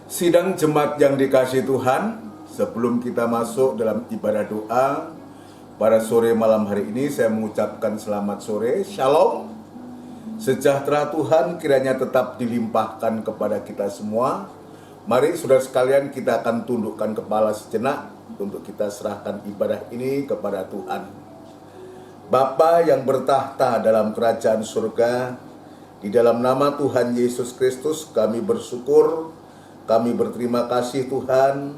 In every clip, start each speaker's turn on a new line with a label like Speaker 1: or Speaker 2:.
Speaker 1: Sidang jemaat yang dikasihi Tuhan, sebelum kita masuk dalam ibadah doa pada sore malam hari ini, saya mengucapkan selamat sore, shalom. Sejahtera Tuhan kiranya tetap dilimpahkan kepada kita semua. Mari saudara sekalian, kita akan tundukkan kepala sejenak untuk kita serahkan ibadah ini kepada Tuhan. Bapa yang bertahta dalam kerajaan surga, di dalam nama Tuhan Yesus Kristus kami bersyukur, kami berterima kasih Tuhan,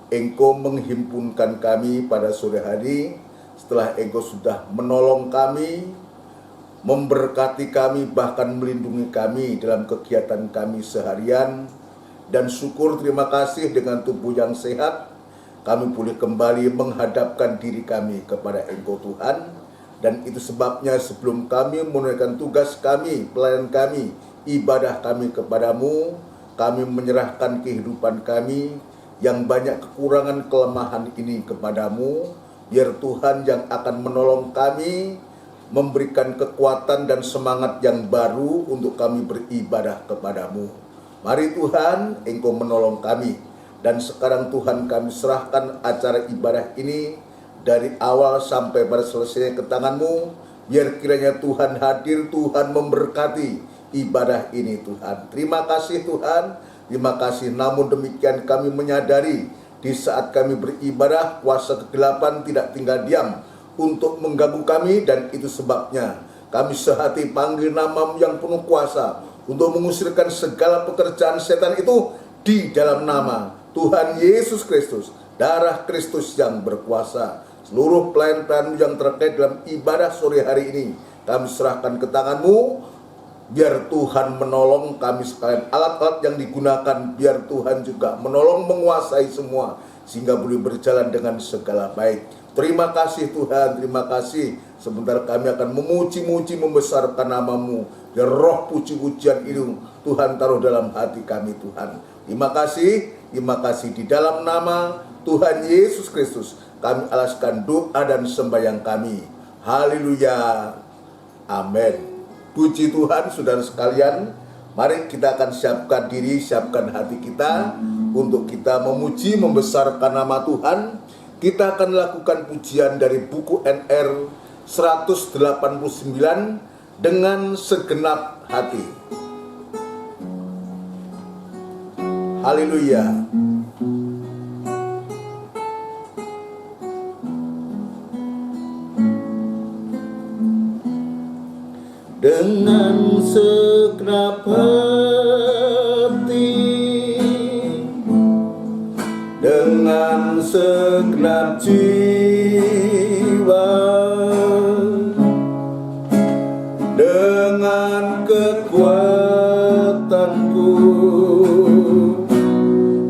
Speaker 1: Engkau menghimpunkan kami pada sore hari setelah Engkau sudah menolong kami, memberkati kami, bahkan melindungi kami dalam kegiatan kami seharian. Dan syukur terima kasih dengan tubuh yang sehat, kami boleh kembali menghadapkan diri kami kepada Engkau Tuhan. Dan itu sebabnya sebelum kami menunaikan tugas kami, pelayanan kami, ibadah kami kepadamu, kami menyerahkan kehidupan kami yang banyak kekurangan kelemahan ini kepadamu. Biar Tuhan yang akan menolong kami, memberikan kekuatan dan semangat yang baru untuk kami beribadah kepadamu. Mari Tuhan, Engkau menolong kami. Dan sekarang Tuhan, kami serahkan acara ibadah ini dari awal sampai pada selesai ke tangan-Mu. Biar kiranya Tuhan hadir, Tuhan memberkati ibadah ini Tuhan. Terima kasih Tuhan, terima kasih. Namun demikian kami menyadari di saat kami beribadah, kuasa kegelapan tidak tinggal diam untuk mengganggu kami. Dan itu sebabnya kami sehati panggil nama-Mu yang penuh kuasa untuk mengusirkan segala pekerjaan setan itu di dalam nama Tuhan Yesus Kristus, darah Kristus yang berkuasa. Seluruh pelayan-pelayan yang terkait dalam ibadah sore hari ini kami serahkan ke tangan-Mu. Biar Tuhan menolong kami sekalian, alat-alat yang digunakan biar Tuhan juga menolong menguasai semua, sehingga boleh berjalan dengan segala baik. Terima kasih Tuhan, terima kasih. Sebentar kami akan memuji-muji, membesarkan nama-Mu. Biar roh puji-pujian itu Tuhan taruh dalam hati kami Tuhan. Terima kasih di dalam nama Tuhan Yesus Kristus kami alaskan doa dan sembahyang kami. Haleluya, amin. Puji Tuhan, saudara sekalian. Mari kita akan siapkan diri, siapkan hati kita untuk kita memuji, membesarkan nama Tuhan. Kita akan lakukan pujian dari buku NR 189 dengan segenap hati. Haleluya. Dengan segenap hati, dengan segenap jiwa, dengan kekuatanku,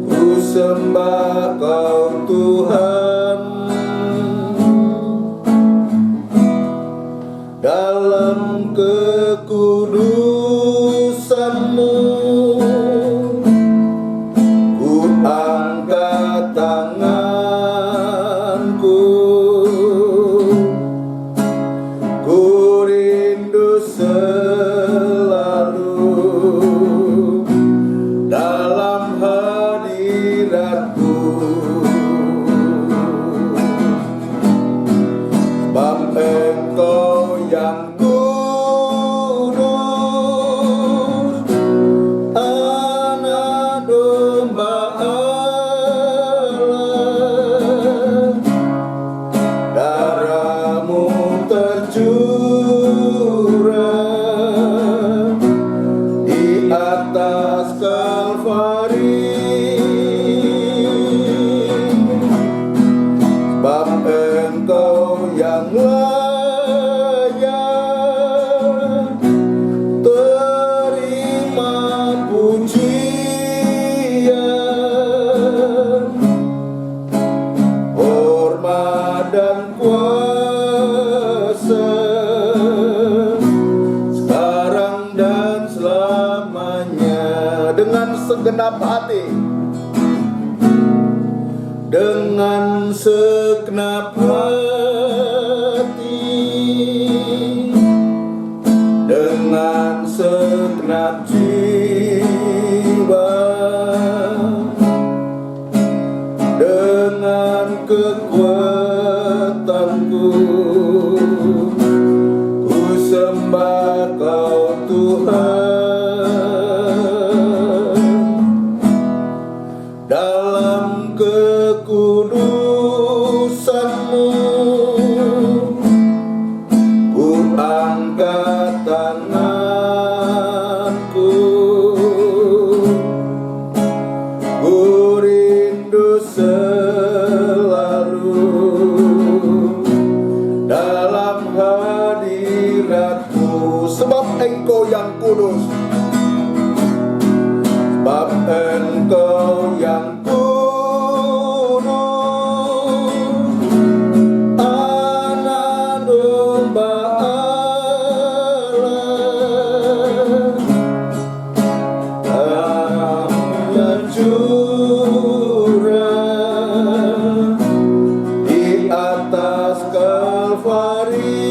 Speaker 1: ku sembah Kau Tuhan. Dalam kekudusan-Mu ku angkat tanganku, ku rindu selalu dalam hadirat-Mu. Sebab Engkau yang kudus, Anak domba Allah, darah-Mu tercurah di atas Kalvari. Sebab Engkau yang layak terima pujian, hormat dan kuasa sekarang dan selamanya. Dengan segenap hati, dengan segenap hati, dengan segenap jiwa, Sebab Engkau yang kudus, Anak domba Allah, yang curah di atas Kalvari.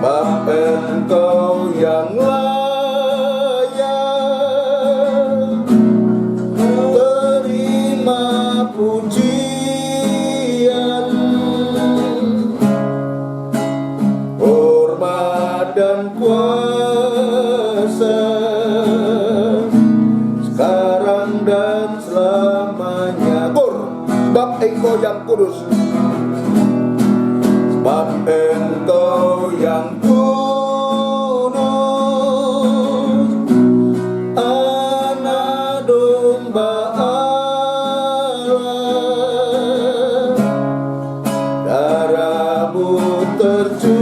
Speaker 1: Bab Engkau yang layak terima pujian, hormat dan kuasa sekarang dan selamanya. Sebab Engkau yang kudus, sebab Engkau yang kudus, Anak domba Allah, darah-Mu tercurah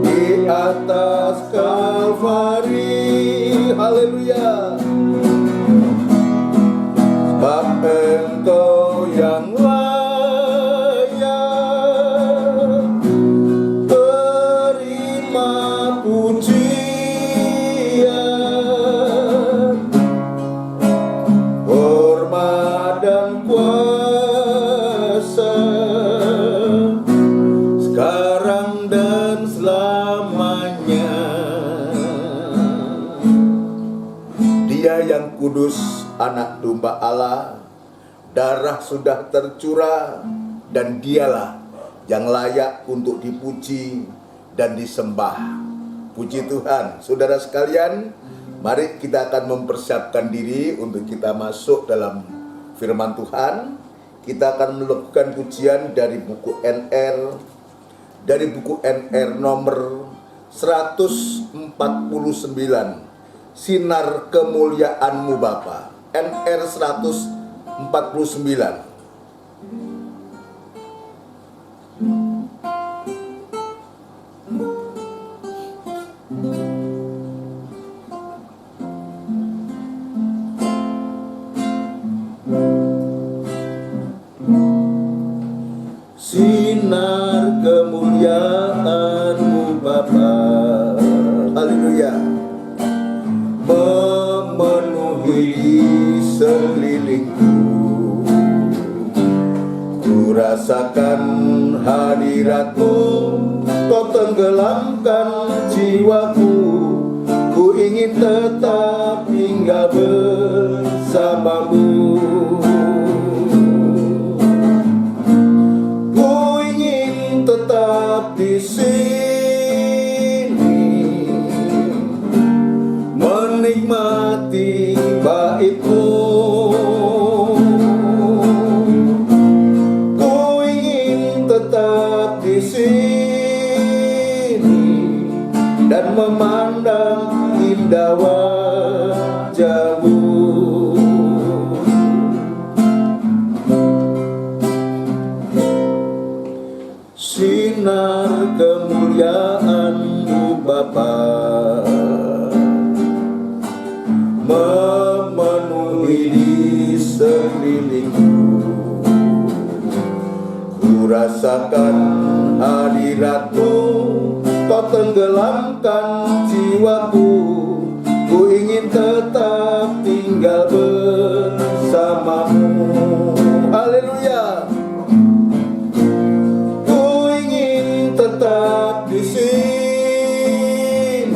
Speaker 1: di atas Kalvari. Haleluya. Sebab Engkau yang layak terima pujian, hormat dan kuasa sekarang dan selamanya. Dia yang kudus, Anak domba Allah, darah sudah tercurah, dan Dialah yang layak untuk dipuji dan disembah. Puji Tuhan. Saudara sekalian, mari kita akan mempersiapkan diri untuk kita masuk dalam firman Tuhan. Kita akan melakukan pujian dari buku NR, nomor 149, Sinar Kemuliaan-Mu Bapa. NR 149. Sinar kemuliaan-Mu Bapa, haleluya, memenuhi sekelilingku. Ku rasakan hadirat-Mu, Kau tenggelamkan jiwaku. Ku ingin tetap tinggal bersama-Mu. Ku ingin tetap di sini, menikmati bait-Mu. Ku ingin tetap di sini dan memandang indah wajah-Mu. Sinar kemuliaan-Mu Bapa, memenuhi di sekelilingku. Ku rasakan hadirat-Mu, Kau tenggelamkan jiwaku. Ku ingin tetap tinggal bersama-Mu. Haleluya. Ku ingin tetap di sini,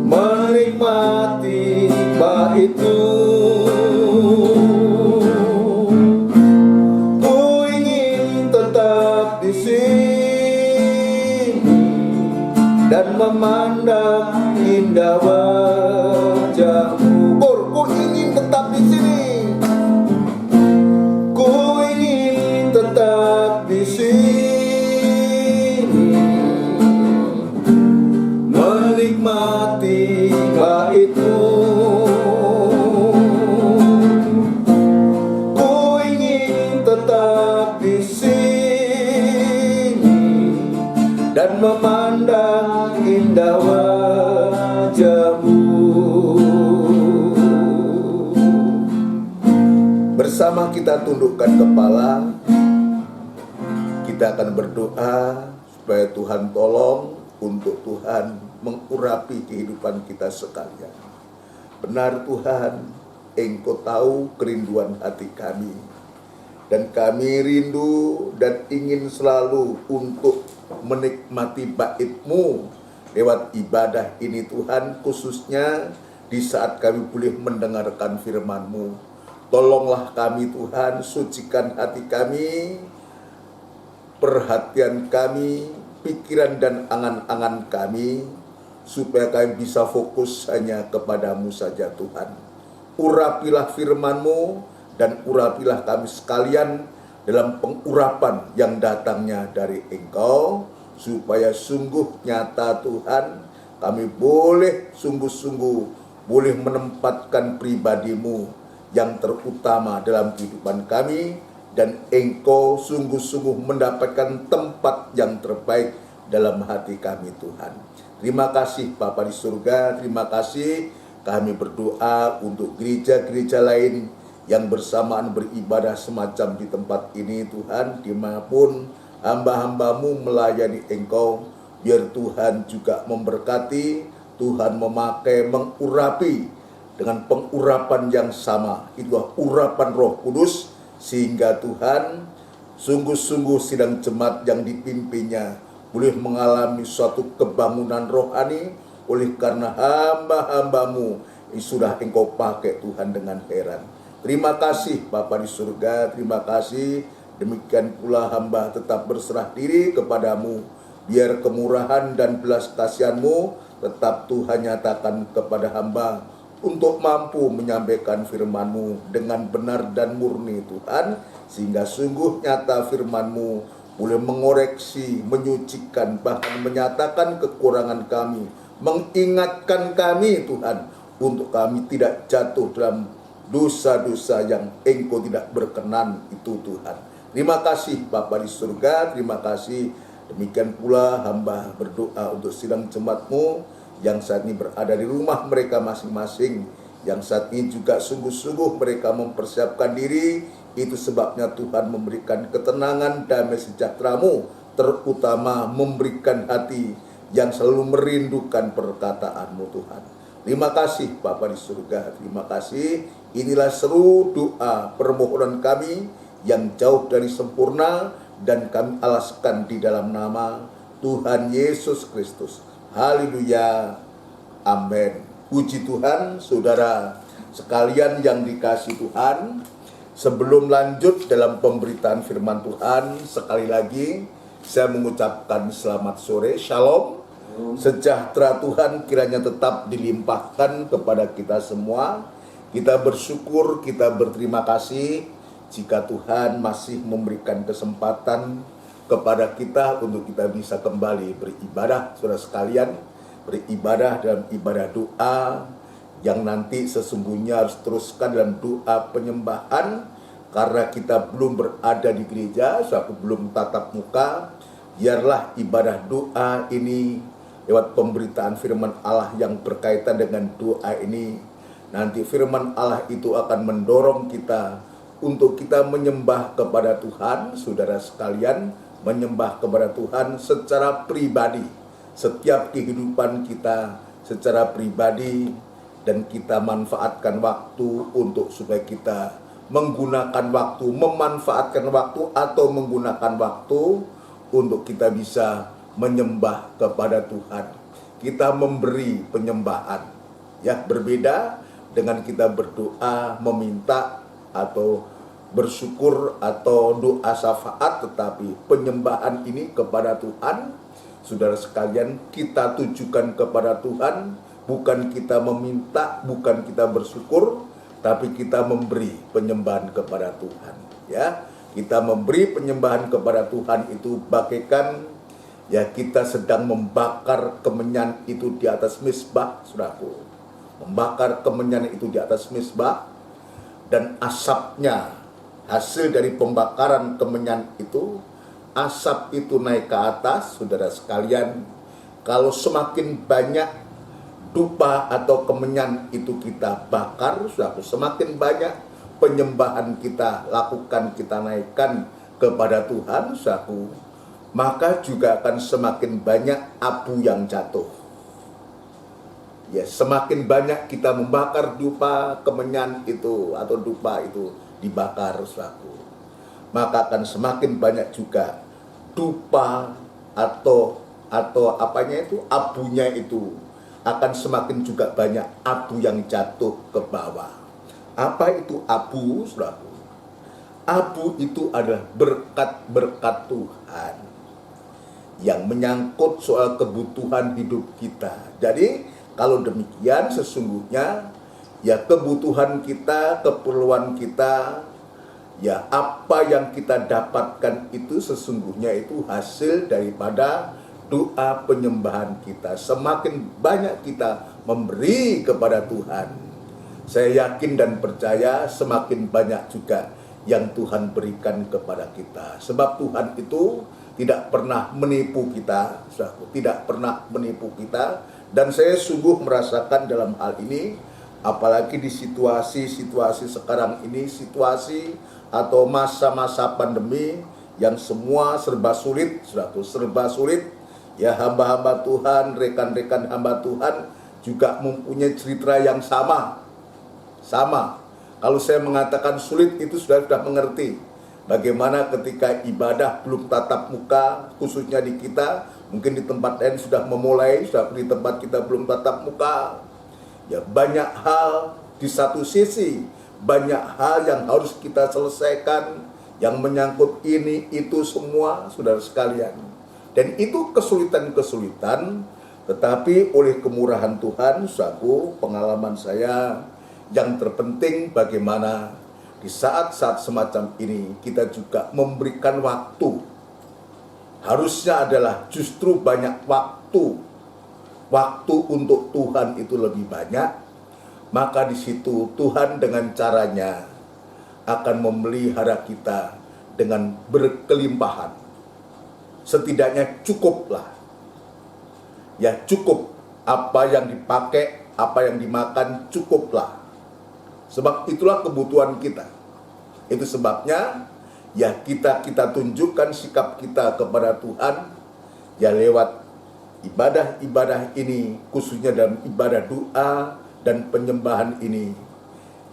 Speaker 1: menikmati bait-Mu. Ku ingin tetap di sini dan memandang indah wajah-Mu. Ku ingin tetap di sini. Ku ingin tetap di sini, menikmati bait-Mu. Ku ingin tetap di sini dan memandang indah wajah-Mu. Bersama kita tundukkan kepala, kita akan berdoa supaya Tuhan tolong untuk Tuhan mengurapi kehidupan kita sekalian. Benar Tuhan, Engkau tahu kerinduan hati kami, dan kami rindu dan ingin selalu untuk menikmati bait-Mu lewat ibadah ini Tuhan, khususnya di saat kami boleh mendengarkan firman-Mu. Tolonglah kami Tuhan, sucikan hati kami, perhatian kami, pikiran dan angan-angan kami, supaya kami bisa fokus hanya kepada-Mu saja Tuhan. Urapilah firman-Mu dan urapilah kami sekalian dalam pengurapan yang datangnya dari Engkau, supaya sungguh nyata Tuhan, kami boleh sungguh-sungguh boleh menempatkan pribadi-Mu yang terutama dalam kehidupan kami, dan Engkau sungguh-sungguh mendapatkan tempat yang terbaik dalam hati kami Tuhan. Terima kasih Bapa di surga, terima kasih. Kami berdoa untuk gereja-gereja lain yang bersamaan beribadah semacam di tempat ini Tuhan, dimanapun hamba-hamba-Mu melayani Engkau, biar Tuhan juga memberkati, Tuhan memakai, mengurapi dengan pengurapan yang sama, itulah urapan Roh Kudus, sehingga Tuhan sungguh-sungguh sidang jemaat yang dipimpinnya boleh mengalami suatu kebangunan rohani oleh karena hamba-hamba-Mu yang sudah Engkau pakai Tuhan dengan heran. Terima kasih Bapa di surga, terima kasih. Demikian pula hamba tetap berserah diri kepada-Mu, biar kemurahan dan belas kasihan-Mu tetap Tuhan nyatakan kepada hamba, untuk mampu menyampaikan firman-Mu dengan benar dan murni Tuhan, sehingga sungguh nyata firman-Mu boleh mengoreksi, menyucikan, bahkan menyatakan kekurangan kami, mengingatkan kami Tuhan, untuk kami tidak jatuh dalam dosa-dosa yang Engkau tidak berkenan itu Tuhan. Terima kasih Bapa di surga, terima kasih. Demikian pula hamba berdoa untuk sidang jemaat-Mu yang saat ini berada di rumah mereka masing-masing, yang saat ini juga sungguh-sungguh mereka mempersiapkan diri. Itu sebabnya Tuhan memberikan ketenangan, damai sejahtera-Mu, terutama memberikan hati yang selalu merindukan perkataan-Mu Tuhan. Terima kasih Bapa di surga, terima kasih. Inilah seru doa permohonan kami yang jauh dari sempurna, dan kami alaskan di dalam nama Tuhan Yesus Kristus. Haleluya, amin. Puji Tuhan, saudara sekalian yang dikasihi Tuhan. Sebelum lanjut dalam pemberitaan firman Tuhan, sekali lagi saya mengucapkan selamat sore, shalom. Sejahtera Tuhan kiranya tetap dilimpahkan kepada kita semua. Kita bersyukur, kita berterima kasih jika Tuhan masih memberikan kesempatan kepada kita untuk kita bisa kembali beribadah, saudara sekalian, beribadah dalam ibadah doa yang nanti sesungguhnya harus teruskan dalam doa penyembahan, karena kita belum berada di gereja, suatu belum tatap muka. Biarlah ibadah doa ini lewat pemberitaan firman Allah yang berkaitan dengan doa ini, nanti firman Allah itu akan mendorong kita untuk kita menyembah kepada Tuhan, saudara sekalian, menyembah kepada Tuhan secara pribadi, setiap kehidupan kita secara pribadi, dan kita manfaatkan waktu untuk supaya kita menggunakan waktu, memanfaatkan waktu atau menggunakan waktu untuk kita bisa menyembah kepada Tuhan. Kita memberi penyembahan, ya, berbeda dengan kita berdoa, meminta atau bersyukur atau doa syafaat, tetapi penyembahan ini kepada Tuhan, saudara sekalian, kita tujukan kepada Tuhan, bukan kita meminta, bukan kita bersyukur, tapi kita memberi penyembahan kepada Tuhan, ya. Kita memberi penyembahan kepada Tuhan itu bagaikan, ya, kita sedang membakar kemenyan itu di atas misbah, saudaraku. Membakar kemenyan itu di atas misbah, dan asapnya, hasil dari pembakaran kemenyan itu asap itu naik ke atas, saudara sekalian, kalau semakin banyak dupa atau kemenyan itu kita bakar, semakin banyak penyembahan kita lakukan, kita naikkan kepada Tuhan, maka juga akan semakin banyak abu yang jatuh. Ya, semakin banyak kita membakar dupa, kemenyan itu atau dupa itu dibakar, maka akan semakin banyak juga dupa atau apanya itu, abunya itu akan semakin juga banyak abu yang jatuh ke bawah. Apa itu abu, saudaraku? Abu itu adalah berkat-berkat Tuhan yang menyangkut soal kebutuhan hidup kita. Jadi kalau demikian sesungguhnya ya kebutuhan kita, keperluan kita, ya apa yang kita dapatkan itu sesungguhnya itu hasil daripada doa penyembahan kita. Semakin banyak kita memberi kepada Tuhan, saya yakin dan percaya semakin banyak juga yang Tuhan berikan kepada kita. Sebab Tuhan itu tidak pernah menipu kita, tidak pernah menipu kita. Dan saya sungguh merasakan dalam hal ini, apalagi di situasi sekarang ini, situasi atau masa-masa pandemi yang semua serba sulit, serba sulit. Ya, hamba-hamba Tuhan, rekan-rekan hamba Tuhan juga mempunyai cerita yang sama. Kalau saya mengatakan sulit itu sudah mengerti bagaimana ketika ibadah belum tatap muka, khususnya di kita. Mungkin di tempat lain sudah memulai, di tempat kita belum tatap muka. Ya, banyak hal di satu sisi, banyak hal yang harus kita selesaikan, yang menyangkut ini, itu semua, saudara sekalian. Dan itu kesulitan-kesulitan, tetapi oleh kemurahan Tuhan, pengalaman saya, yang terpenting bagaimana di saat-saat semacam ini kita juga memberikan waktu. Harusnya adalah justru banyak waktu untuk Tuhan itu lebih banyak. Maka di situ Tuhan dengan caranya akan memelihara kita dengan berkelimpahan. Setidaknya cukuplah. Ya, cukup apa yang dipakai, apa yang dimakan, cukuplah. Sebab itulah kebutuhan kita. Itu sebabnya ya kita tunjukkan sikap kita kepada Tuhan ya lewat ibadah-ibadah ini, khususnya dalam ibadah doa dan penyembahan ini.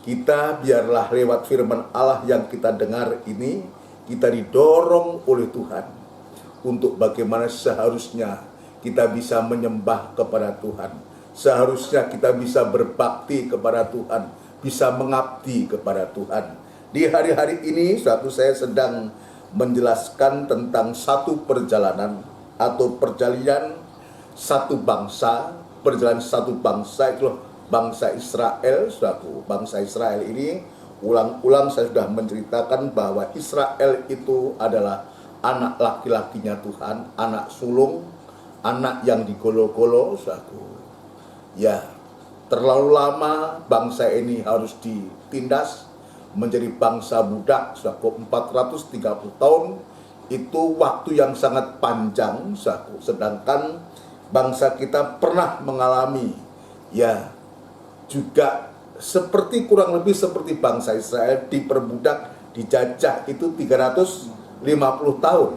Speaker 1: Kita biarlah lewat firman Allah yang kita dengar ini, kita didorong oleh Tuhan untuk bagaimana seharusnya kita bisa menyembah kepada Tuhan. Seharusnya kita bisa berbakti kepada Tuhan, bisa mengabdi kepada Tuhan. Di hari-hari ini saya sedang menjelaskan tentang satu perjalanan atau perjalanan satu bangsa. Perjalanan satu bangsa itu bangsa Israel. Bangsa Israel ini ulang-ulang saya sudah menceritakan bahwa Israel itu adalah anak laki-lakinya Tuhan, anak sulung, anak yang digolo-golo. Ya, terlalu lama bangsa ini harus ditindas menjadi bangsa budak. 430 tahun itu waktu yang sangat panjang. Sedangkan bangsa kita pernah mengalami ya juga kurang lebih seperti bangsa Israel, diperbudak, dijajah itu 350 tahun.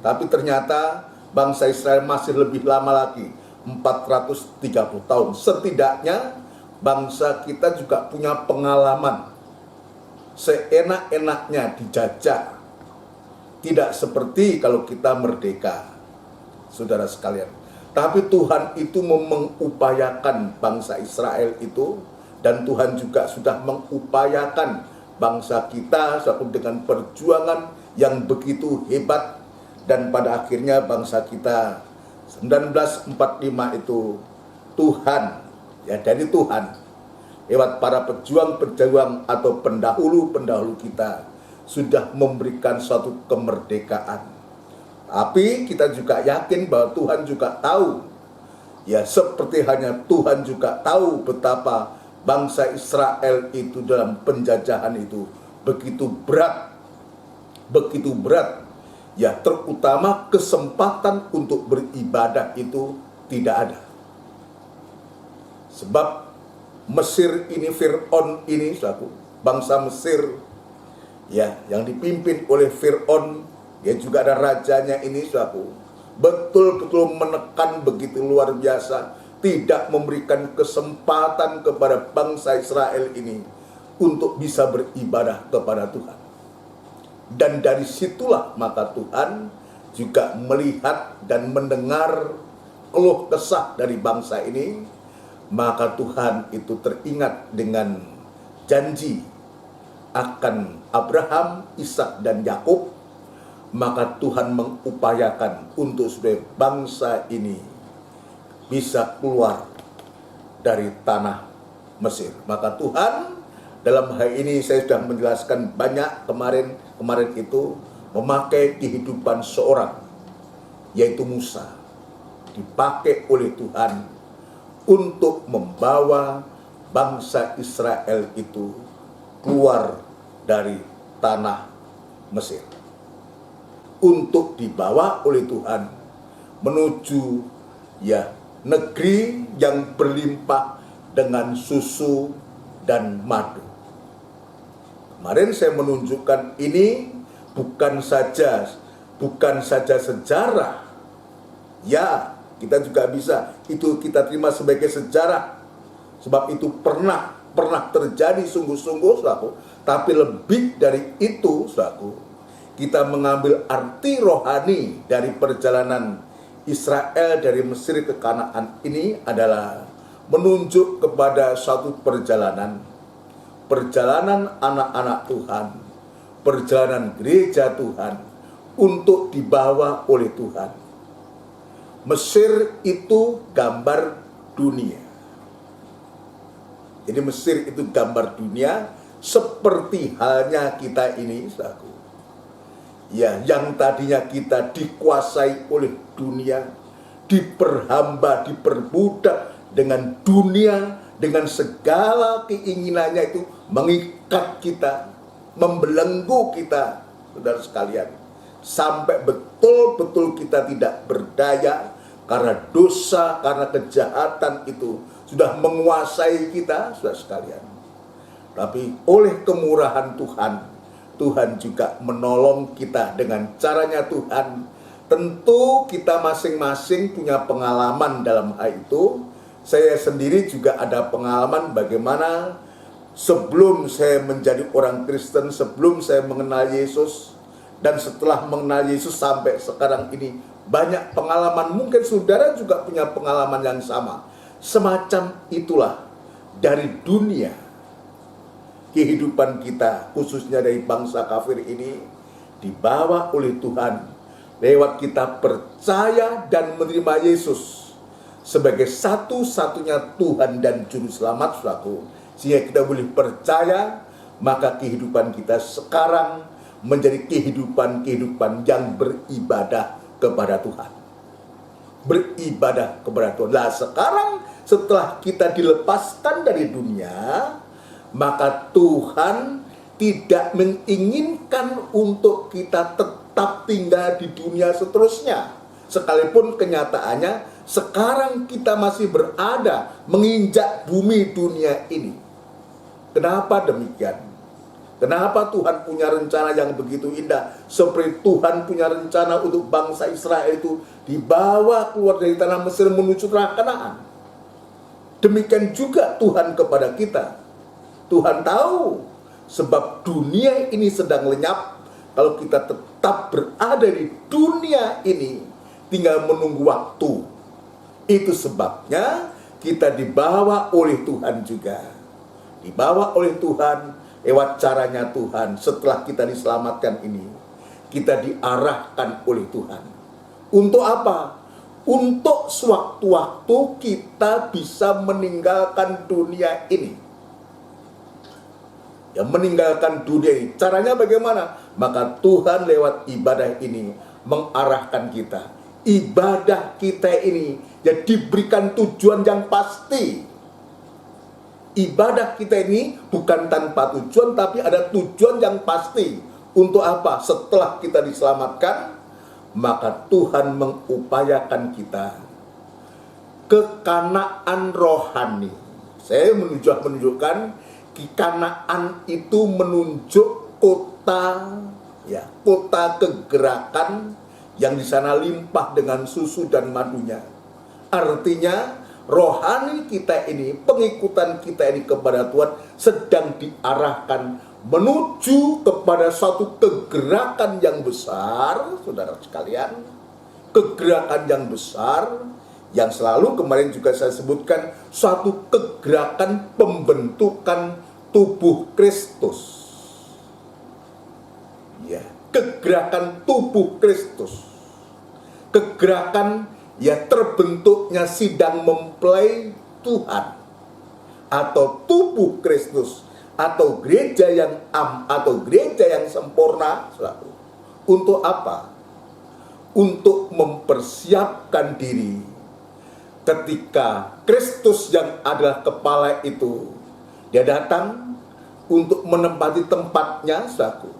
Speaker 1: Tapi ternyata bangsa Israel masih lebih lama lagi, 430 tahun. Setidaknya bangsa kita juga punya pengalaman seenak-enaknya dijajah. Tidak seperti kalau kita merdeka, saudara sekalian. Tapi Tuhan itu mengupayakan bangsa Israel itu, dan Tuhan juga sudah mengupayakan bangsa kita dengan perjuangan yang begitu hebat. Dan pada akhirnya bangsa kita 1945 itu Tuhan, ya dari Tuhan, lewat para pejuang-pejuang atau pendahulu-pendahulu kita sudah memberikan suatu kemerdekaan. Tapi kita juga yakin bahwa Tuhan juga tahu, ya seperti hanya Tuhan juga tahu betapa bangsa Israel itu dalam penjajahan itu begitu berat, Ya, terutama kesempatan untuk beribadah itu tidak ada. Sebab Mesir ini, Fir'aun ini, bangsa Mesir, ya, yang dipimpin oleh Fir'aun, dia juga ada rajanya ini, betul-betul menekan begitu luar biasa, tidak memberikan kesempatan kepada bangsa Israel ini untuk bisa beribadah kepada Tuhan. Dan dari situlah maka Tuhan juga melihat dan mendengar keluh kesah dari bangsa ini. Maka Tuhan itu teringat dengan janji akan Abraham, Ishak, dan Yakub. Maka Tuhan mengupayakan untuk supaya bangsa ini bisa keluar dari tanah Mesir. Maka Tuhan dalam hal ini, saya sudah menjelaskan banyak kemarin itu, memakai kehidupan seorang, yaitu Musa, dipakai oleh Tuhan untuk membawa bangsa Israel itu keluar dari tanah Mesir, untuk dibawa oleh Tuhan menuju negeri yang berlimpah dengan susu dan madu. Kemarin saya menunjukkan ini bukan saja sejarah. Ya, kita juga bisa itu kita terima sebagai sejarah, sebab itu pernah terjadi sungguh-sungguh, tapi lebih dari itu, kita mengambil arti rohani dari perjalanan Israel dari Mesir ke Kanaan ini adalah menunjuk kepada suatu perjalanan anak-anak Tuhan, perjalanan gereja Tuhan untuk dibawa oleh Tuhan. Mesir itu gambar dunia. Jadi Mesir itu gambar dunia, seperti halnya kita ini, ya, yang tadinya kita dikuasai oleh dunia, diperhamba, diperbudak dengan dunia, dengan segala keinginannya itu mengikat kita, membelenggu kita, saudara sekalian, sampai betul-betul kita tidak berdaya karena dosa, karena kejahatan itu sudah menguasai kita, saudara sekalian. Tapi oleh kemurahan Tuhan, Tuhan juga menolong kita dengan caranya Tuhan. Tentu kita masing-masing punya pengalaman dalam hal itu. Saya sendiri juga ada pengalaman bagaimana sebelum saya menjadi orang Kristen, sebelum saya mengenal Yesus, dan setelah mengenal Yesus sampai sekarang ini, banyak pengalaman. Mungkin saudara juga punya pengalaman yang sama. Semacam itulah dari dunia. Kehidupan kita, khususnya dari bangsa kafir ini, dibawa oleh Tuhan lewat kita percaya dan menerima Yesus sebagai satu-satunya Tuhan dan Juru Selamat, sehingga kita boleh percaya, maka kehidupan kita sekarang menjadi kehidupan yang beribadah kepada Tuhan. Beribadah kepada Tuhan. Nah, sekarang setelah kita dilepaskan dari dunia, maka Tuhan tidak menginginkan untuk kita tetap tinggal di dunia seterusnya. Sekalipun kenyataannya sekarang kita masih berada menginjak bumi dunia ini. Kenapa demikian? Kenapa Tuhan punya rencana yang begitu indah? Seperti Tuhan punya rencana untuk bangsa Israel itu dibawa keluar dari tanah Mesir menuju tanah Kanaan. Demikian juga Tuhan kepada kita. Tuhan tahu sebab dunia ini sedang lenyap. Kalau kita tetap berada di dunia ini, tinggal menunggu waktu. Itu sebabnya kita dibawa oleh Tuhan juga. Dibawa oleh Tuhan lewat caranya Tuhan. Setelah kita diselamatkan ini, kita diarahkan oleh Tuhan. Untuk apa? Untuk sewaktu-waktu kita bisa meninggalkan dunia ini. Ya, meninggalkan dunia ini. Caranya bagaimana? Maka Tuhan lewat ibadah ini mengarahkan kita. Ibadah kita ini ya diberikan tujuan yang pasti. Ibadah kita ini bukan tanpa tujuan, tapi ada tujuan yang pasti. Untuk apa? Setelah kita diselamatkan, maka Tuhan mengupayakan kita ke Kanaan rohani. Saya menunjukkan Kanaan itu menunjuk kota, ya, kota kegerakan yang di sana limpah dengan susu dan madunya. Artinya rohani kita ini, pengikutan kita ini kepada Tuhan sedang diarahkan menuju kepada suatu kegerakan yang besar, saudara sekalian. Kegerakan yang besar yang selalu kemarin juga saya sebutkan, suatu kegerakan pembentukan tubuh Kristus. Ya, kegerakan tubuh Kristus. Kegerakan ya terbentuknya sidang mempelai Tuhan atau tubuh Kristus atau gereja yang atau gereja yang sempurna. Untuk apa? Untuk mempersiapkan diri ketika Kristus yang adalah kepala itu, dia datang untuk menempati tempatnya, saudaraku.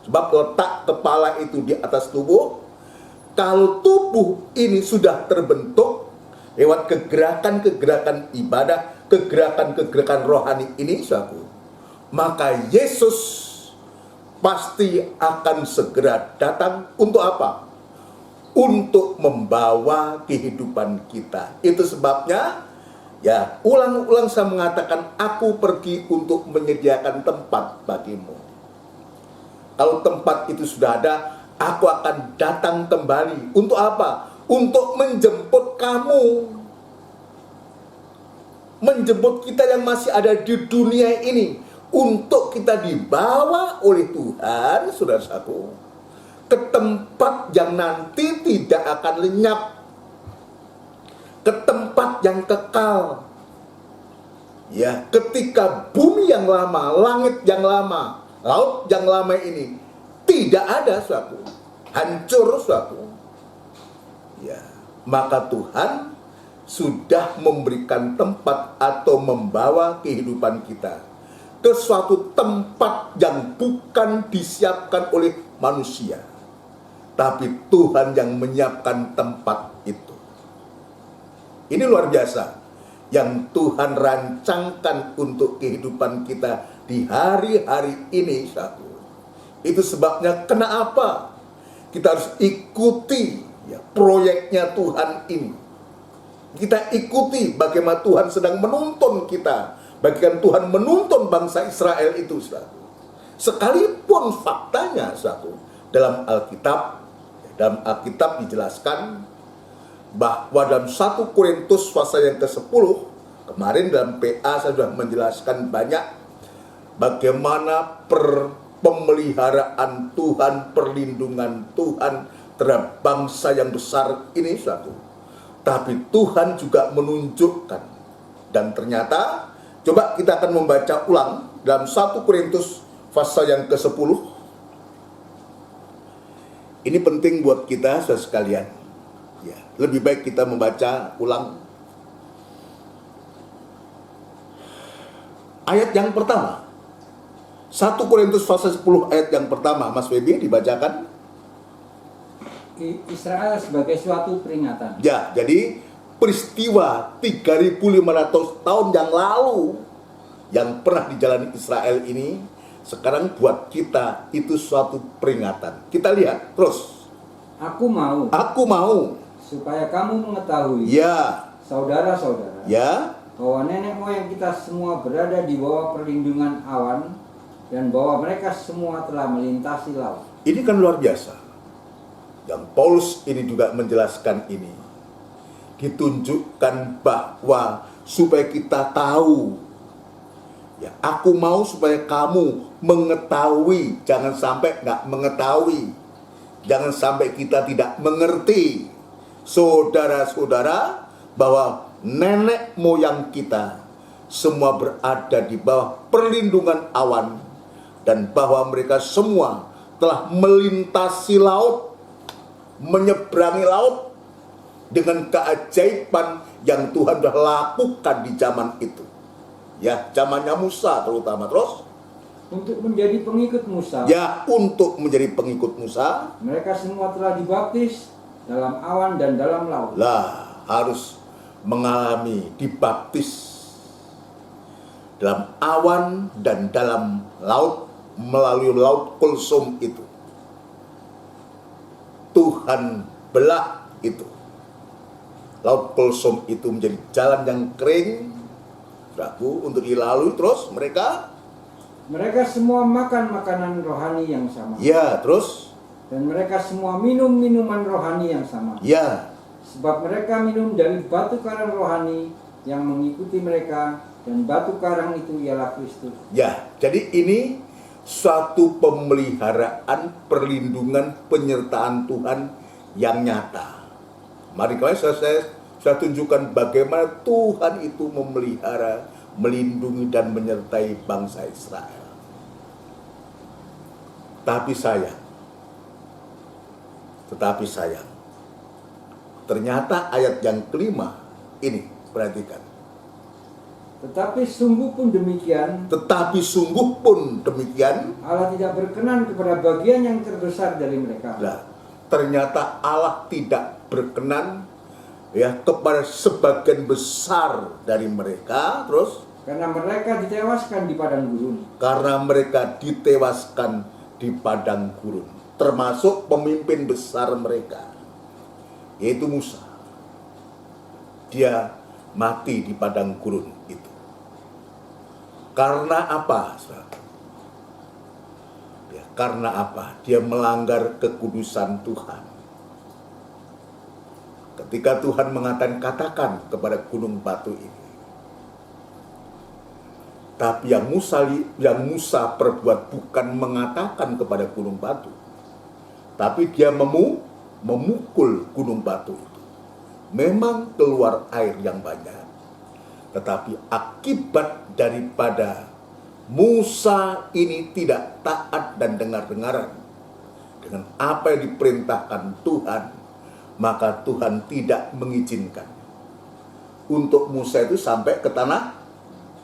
Speaker 1: Sebab letak kepala itu di atas tubuh. Kalau tubuh ini sudah terbentuk lewat kegerakan-kegerakan ibadah, kegerakan-kegerakan rohani ini, saudaraku, maka Yesus pasti akan segera datang untuk apa? Untuk membawa kehidupan kita. Itu sebabnya ya ulang-ulang saya mengatakan, aku pergi untuk menyediakan tempat bagimu. Kalau tempat itu sudah ada, aku akan datang kembali. Untuk apa? Untuk menjemput kamu. Menjemput kita yang masih ada di dunia ini. Untuk kita dibawa oleh Tuhan, saudara-saudaraku, ke tempat yang nanti tidak akan lenyap, ke tempat yang kekal. Ya, ketika bumi yang lama, langit yang lama, laut yang lama ini tidak ada suatu, hancur suatu. Ya, maka Tuhan sudah memberikan tempat atau membawa kehidupan kita ke suatu tempat yang bukan disiapkan oleh manusia, tapi Tuhan yang menyiapkan tempat itu. Ini luar biasa yang Tuhan rancangkan untuk kehidupan kita di hari-hari ini, satu. Itu sebabnya kenapa kita harus ikuti ya, proyeknya Tuhan ini. Kita ikuti bagaimana Tuhan sedang menuntun kita, bagaimana Tuhan menuntun bangsa Israel itu, satu. Sekalipun faktanya, satu, dalam Alkitab dijelaskan bahwa dalam 1 Korintus pasal yang ke-10, kemarin dalam PA saya sudah menjelaskan banyak bagaimana pemeliharaan Tuhan, perlindungan Tuhan terhadap bangsa yang besar ini, satu. Tapi Tuhan juga menunjukkan, dan ternyata coba kita akan membaca ulang dalam 1 Korintus pasal yang ke-10. Ini penting buat kita, saudara sekalian. Ya, lebih baik kita membaca ulang. Ayat yang pertama. 1 Korintus pasal 10 ayat yang pertama. Mas Webi dibacakan.
Speaker 2: Israel sebagai suatu peringatan.
Speaker 1: Ya, jadi peristiwa 3.500 tahun yang lalu yang pernah dijalani Israel ini, sekarang buat kita itu suatu peringatan. Kita lihat terus.
Speaker 2: Aku mau
Speaker 1: supaya
Speaker 2: kamu mengetahui,
Speaker 1: ya,
Speaker 2: saudara-saudara,
Speaker 1: ya,
Speaker 2: bahwa nenek moyang kita semua berada di bawah perlindungan awan, dan bahwa mereka semua telah melintasi laut.
Speaker 1: Ini kan luar biasa. Yang Paulus ini juga menjelaskan ini. Ditunjukkan bahwa supaya kita tahu. Ya, aku mau supaya kamu mengetahui, jangan sampai nggak mengetahui, jangan sampai kita tidak mengerti, saudara-saudara, bahwa nenek moyang kita semua berada di bawah perlindungan awan, dan bahwa mereka semua telah melintasi laut, menyeberangi laut dengan keajaiban yang Tuhan sudah lakukan di zaman itu. Ya, zamannya Musa terutama. Terus
Speaker 2: untuk menjadi pengikut Musa.
Speaker 1: Ya, untuk menjadi pengikut Musa.
Speaker 2: Mereka semua telah dibaptis dalam awan dan dalam laut.
Speaker 1: Lah, harus mengalami dibaptis dalam awan dan dalam laut, melalui laut kulsum itu. Tuhan belah itu. Laut kulsum itu menjadi jalan yang kering, saudaraku, untuk dilalui. Terus mereka
Speaker 2: semua makan makanan rohani yang sama.
Speaker 1: ya, terus
Speaker 2: Dan mereka semua minum minuman rohani yang sama.
Speaker 1: ya,
Speaker 2: Sebab mereka minum dari batu karang rohani yang mengikuti mereka, dan batu karang itu ialah Kristus.
Speaker 1: ya. Jadi ini suatu pemeliharaan, perlindungan, penyertaan Tuhan yang nyata. Mari saya tunjukkan bagaimana Tuhan itu memelihara, melindungi dan menyertai bangsa Israel. Tetapi sayang, ternyata ayat yang kelima ini, perhatikan.
Speaker 2: Tetapi sungguh pun demikian, Allah tidak berkenan kepada bagian yang terbesar dari mereka.
Speaker 1: Nah, ternyata Allah tidak berkenan ya kepada sebagian besar dari mereka. Terus
Speaker 2: Karena mereka ditewaskan di padang gurun.
Speaker 1: Termasuk pemimpin besar mereka, yaitu Musa. Dia mati di padang gurun itu. Karena apa? Ya, karena apa? Dia melanggar kekudusan Tuhan. Ketika Tuhan mengatakan, katakan kepada gunung batu ini. Tapi yang Musa perbuat bukan mengatakan kepada gunung batu, tapi dia memukul gunung batu itu. Memang keluar air yang banyak, tetapi akibat daripada Musa ini tidak taat dan dengar-dengaran dengan apa yang diperintahkan Tuhan, maka Tuhan tidak mengizinkan untuk Musa itu sampai ke tanah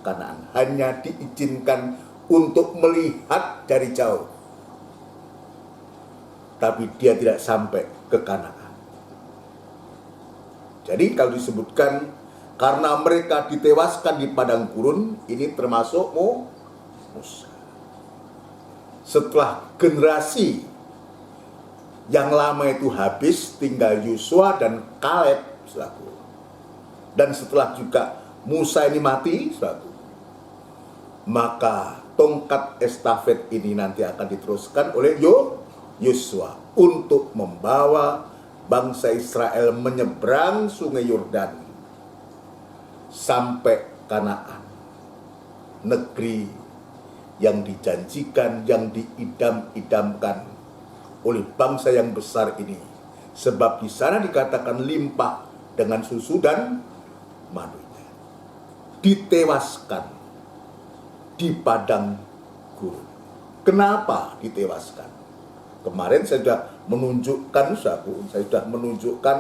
Speaker 1: Kanaan. Hanya diizinkan untuk melihat dari jauh, tapi dia tidak sampai ke Kanaan. Jadi kalau disebutkan karena mereka ditewaskan di padang gurun, ini termasuk Musa. Setelah generasi yang lama itu habis, tinggal Yosua dan Kaleb, saudaraku. Dan setelah juga Musa ini mati, saudaraku, maka tongkat estafet ini nanti akan diteruskan oleh Yosua untuk membawa bangsa Israel menyeberang sungai Yordan sampai Kanaan, negeri yang dijanjikan, yang diidam-idamkan oleh bangsa yang besar ini. Sebab di sana dikatakan limpah dengan susu dan madunya. Ditewaskan di padang gurun. Kenapa ditewaskan? Kemarin saya sudah menunjukkan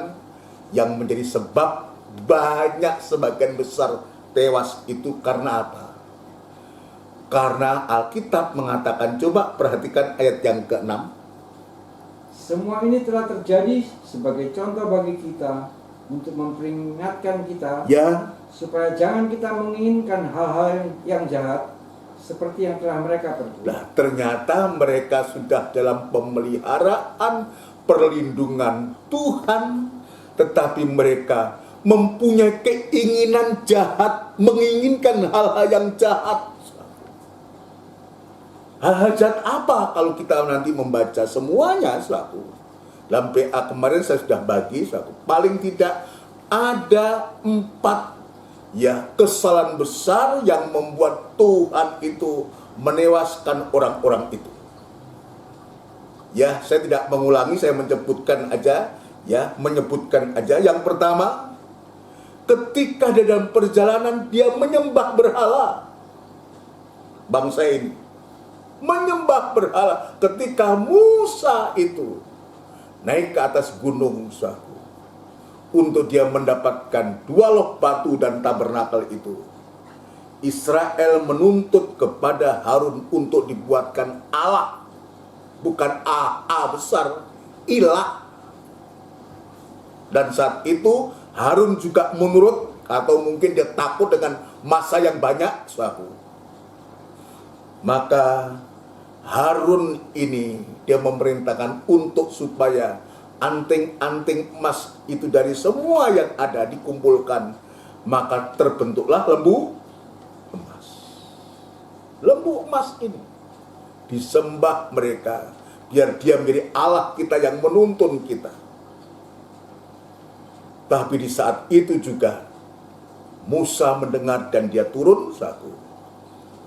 Speaker 1: yang menjadi sebab banyak sebagian besar tewas itu karena apa? Karena Alkitab mengatakan, coba perhatikan ayat yang ke-6.
Speaker 2: Semua ini telah terjadi sebagai contoh bagi kita, untuk memperingatkan kita,
Speaker 1: Ya,
Speaker 2: supaya jangan kita menginginkan hal-hal yang jahat seperti yang telah mereka perbuat.
Speaker 1: nah ternyata mereka sudah dalam pemeliharaan, perlindungan Tuhan, tetapi mereka mempunyai keinginan jahat, menginginkan hal-hal yang jahat. Hal-hal jahat apa kalau kita nanti membaca semuanya, saudaraku? Dalam PA kemarin saya sudah bagi, saudaraku, paling tidak ada 4 kesalahan besar yang membuat Tuhan itu menewaskan orang-orang itu. Ya, saya tidak mengulangi, saya menyebutkan aja. Yang pertama, ketika dia dalam perjalanan dia menyembah berhala. Bangsa ini menyembah berhala. Ketika Musa itu naik ke atas gunung, saudaraku, untuk dia mendapatkan 2 loh batu dan tabernakel itu, Israel menuntut kepada Harun untuk dibuatkan Allah, bukan A besar, ilah. Dan saat itu Harun juga menurut, atau mungkin dia takut dengan masa yang banyak, saudaraku. Maka Harun ini dia memerintahkan untuk supaya anting-anting emas itu dari semua yang ada dikumpulkan. Maka terbentuklah lembu emas. Lembu emas ini disembah mereka, biar dia menjadi Allah kita yang menuntun kita. Tapi di saat itu juga Musa mendengar dan dia turun, saudaraku.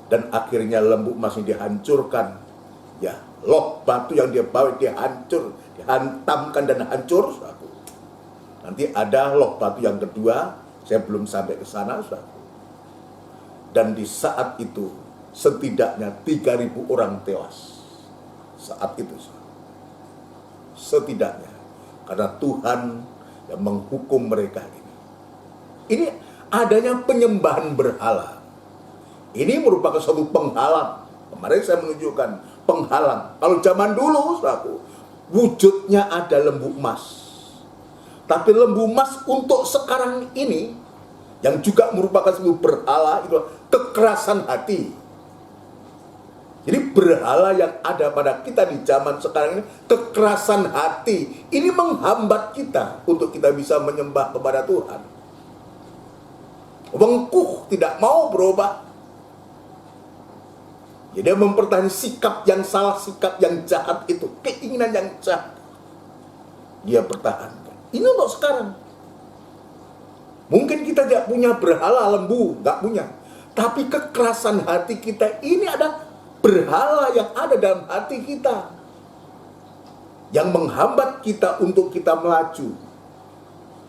Speaker 1: Dan akhirnya lembu emas ini dihancurkan. Ya, loh batu yang dia bawa dia hancur, dihantamkan dan hancur, saudaraku. Nanti ada loh batu yang kedua, saya belum sampai ke sana, saudaraku. Dan di saat itu setidaknya 3.000 orang tewas. Saat itu, saudaraku. Setidaknya, karena Tuhan yang menghukum mereka ini. Ini adanya penyembahan berhala. Ini merupakan suatu penghalang. Kemarin saya menunjukkan penghalang. Kalau zaman dulu, saudaraku, wujudnya ada lembu emas. Tapi lembu emas untuk sekarang ini, yang juga merupakan sebuah berhala, itu kekerasan hati. Jadi berhala yang ada pada kita di zaman sekarang ini, kekerasan hati. Ini menghambat kita untuk kita bisa menyembah kepada Tuhan. Wengkuh, tidak mau berubah. Jadi dia mempertahankan sikap yang salah, sikap yang jahat itu, keinginan yang jahat. Dia pertahankan. Ini untuk sekarang. Mungkin kita tidak punya berhala lembu, nggak punya. Tapi kekerasan hati kita ini ada berhala yang ada dalam hati kita, yang menghambat kita untuk kita melaju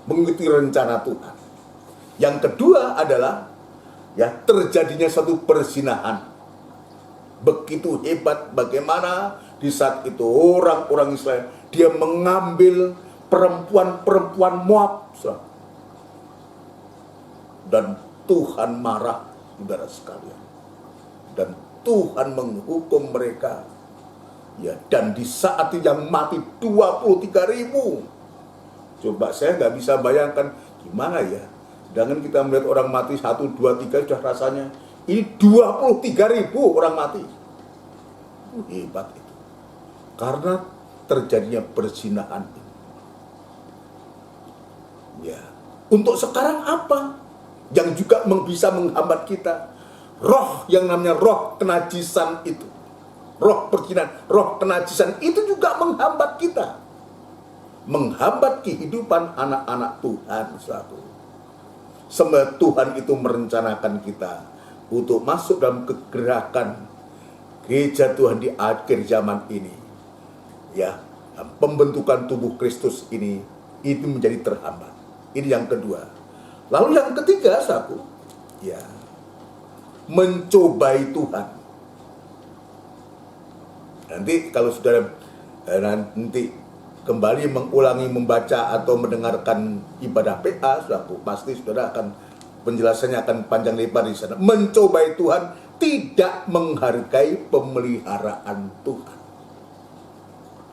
Speaker 1: mengikuti rencana Tuhan. Yang kedua adalah ya terjadinya satu perzinahan. Begitu hebat bagaimana di saat itu orang-orang Israel dia mengambil perempuan-perempuan Moab, dan Tuhan marah, saudara sekalian, dan Tuhan menghukum mereka. Ya, dan di saat itu yang mati 23.000. Coba saya nggak bisa bayangkan gimana ya. Sedangkan kita melihat orang mati 1, 2, 3 sudah rasanya. Ini 23.000 orang mati. Hebat itu. Karena terjadinya perzinahan. Ya. Untuk sekarang apa? Yang juga bisa menghambat kita. Roh yang namanya roh kenajisan itu, roh perzinahan, roh kenajisan itu juga menghambat kita, menghambat kehidupan anak-anak Tuhan. Sebenarnya Tuhan itu merencanakan kita untuk masuk dalam kegerakan gereja Tuhan di akhir zaman ini. Ya, pembentukan tubuh Kristus ini itu menjadi terhambat. Ini yang kedua. Lalu yang ketiga, ya, mencobai Tuhan. Nanti kalau saudara nanti kembali mengulangi membaca atau mendengarkan ibadah PA, pasti saudara akan penjelasannya akan panjang lebar di sana. Mencobai Tuhan, tidak menghargai pemeliharaan Tuhan.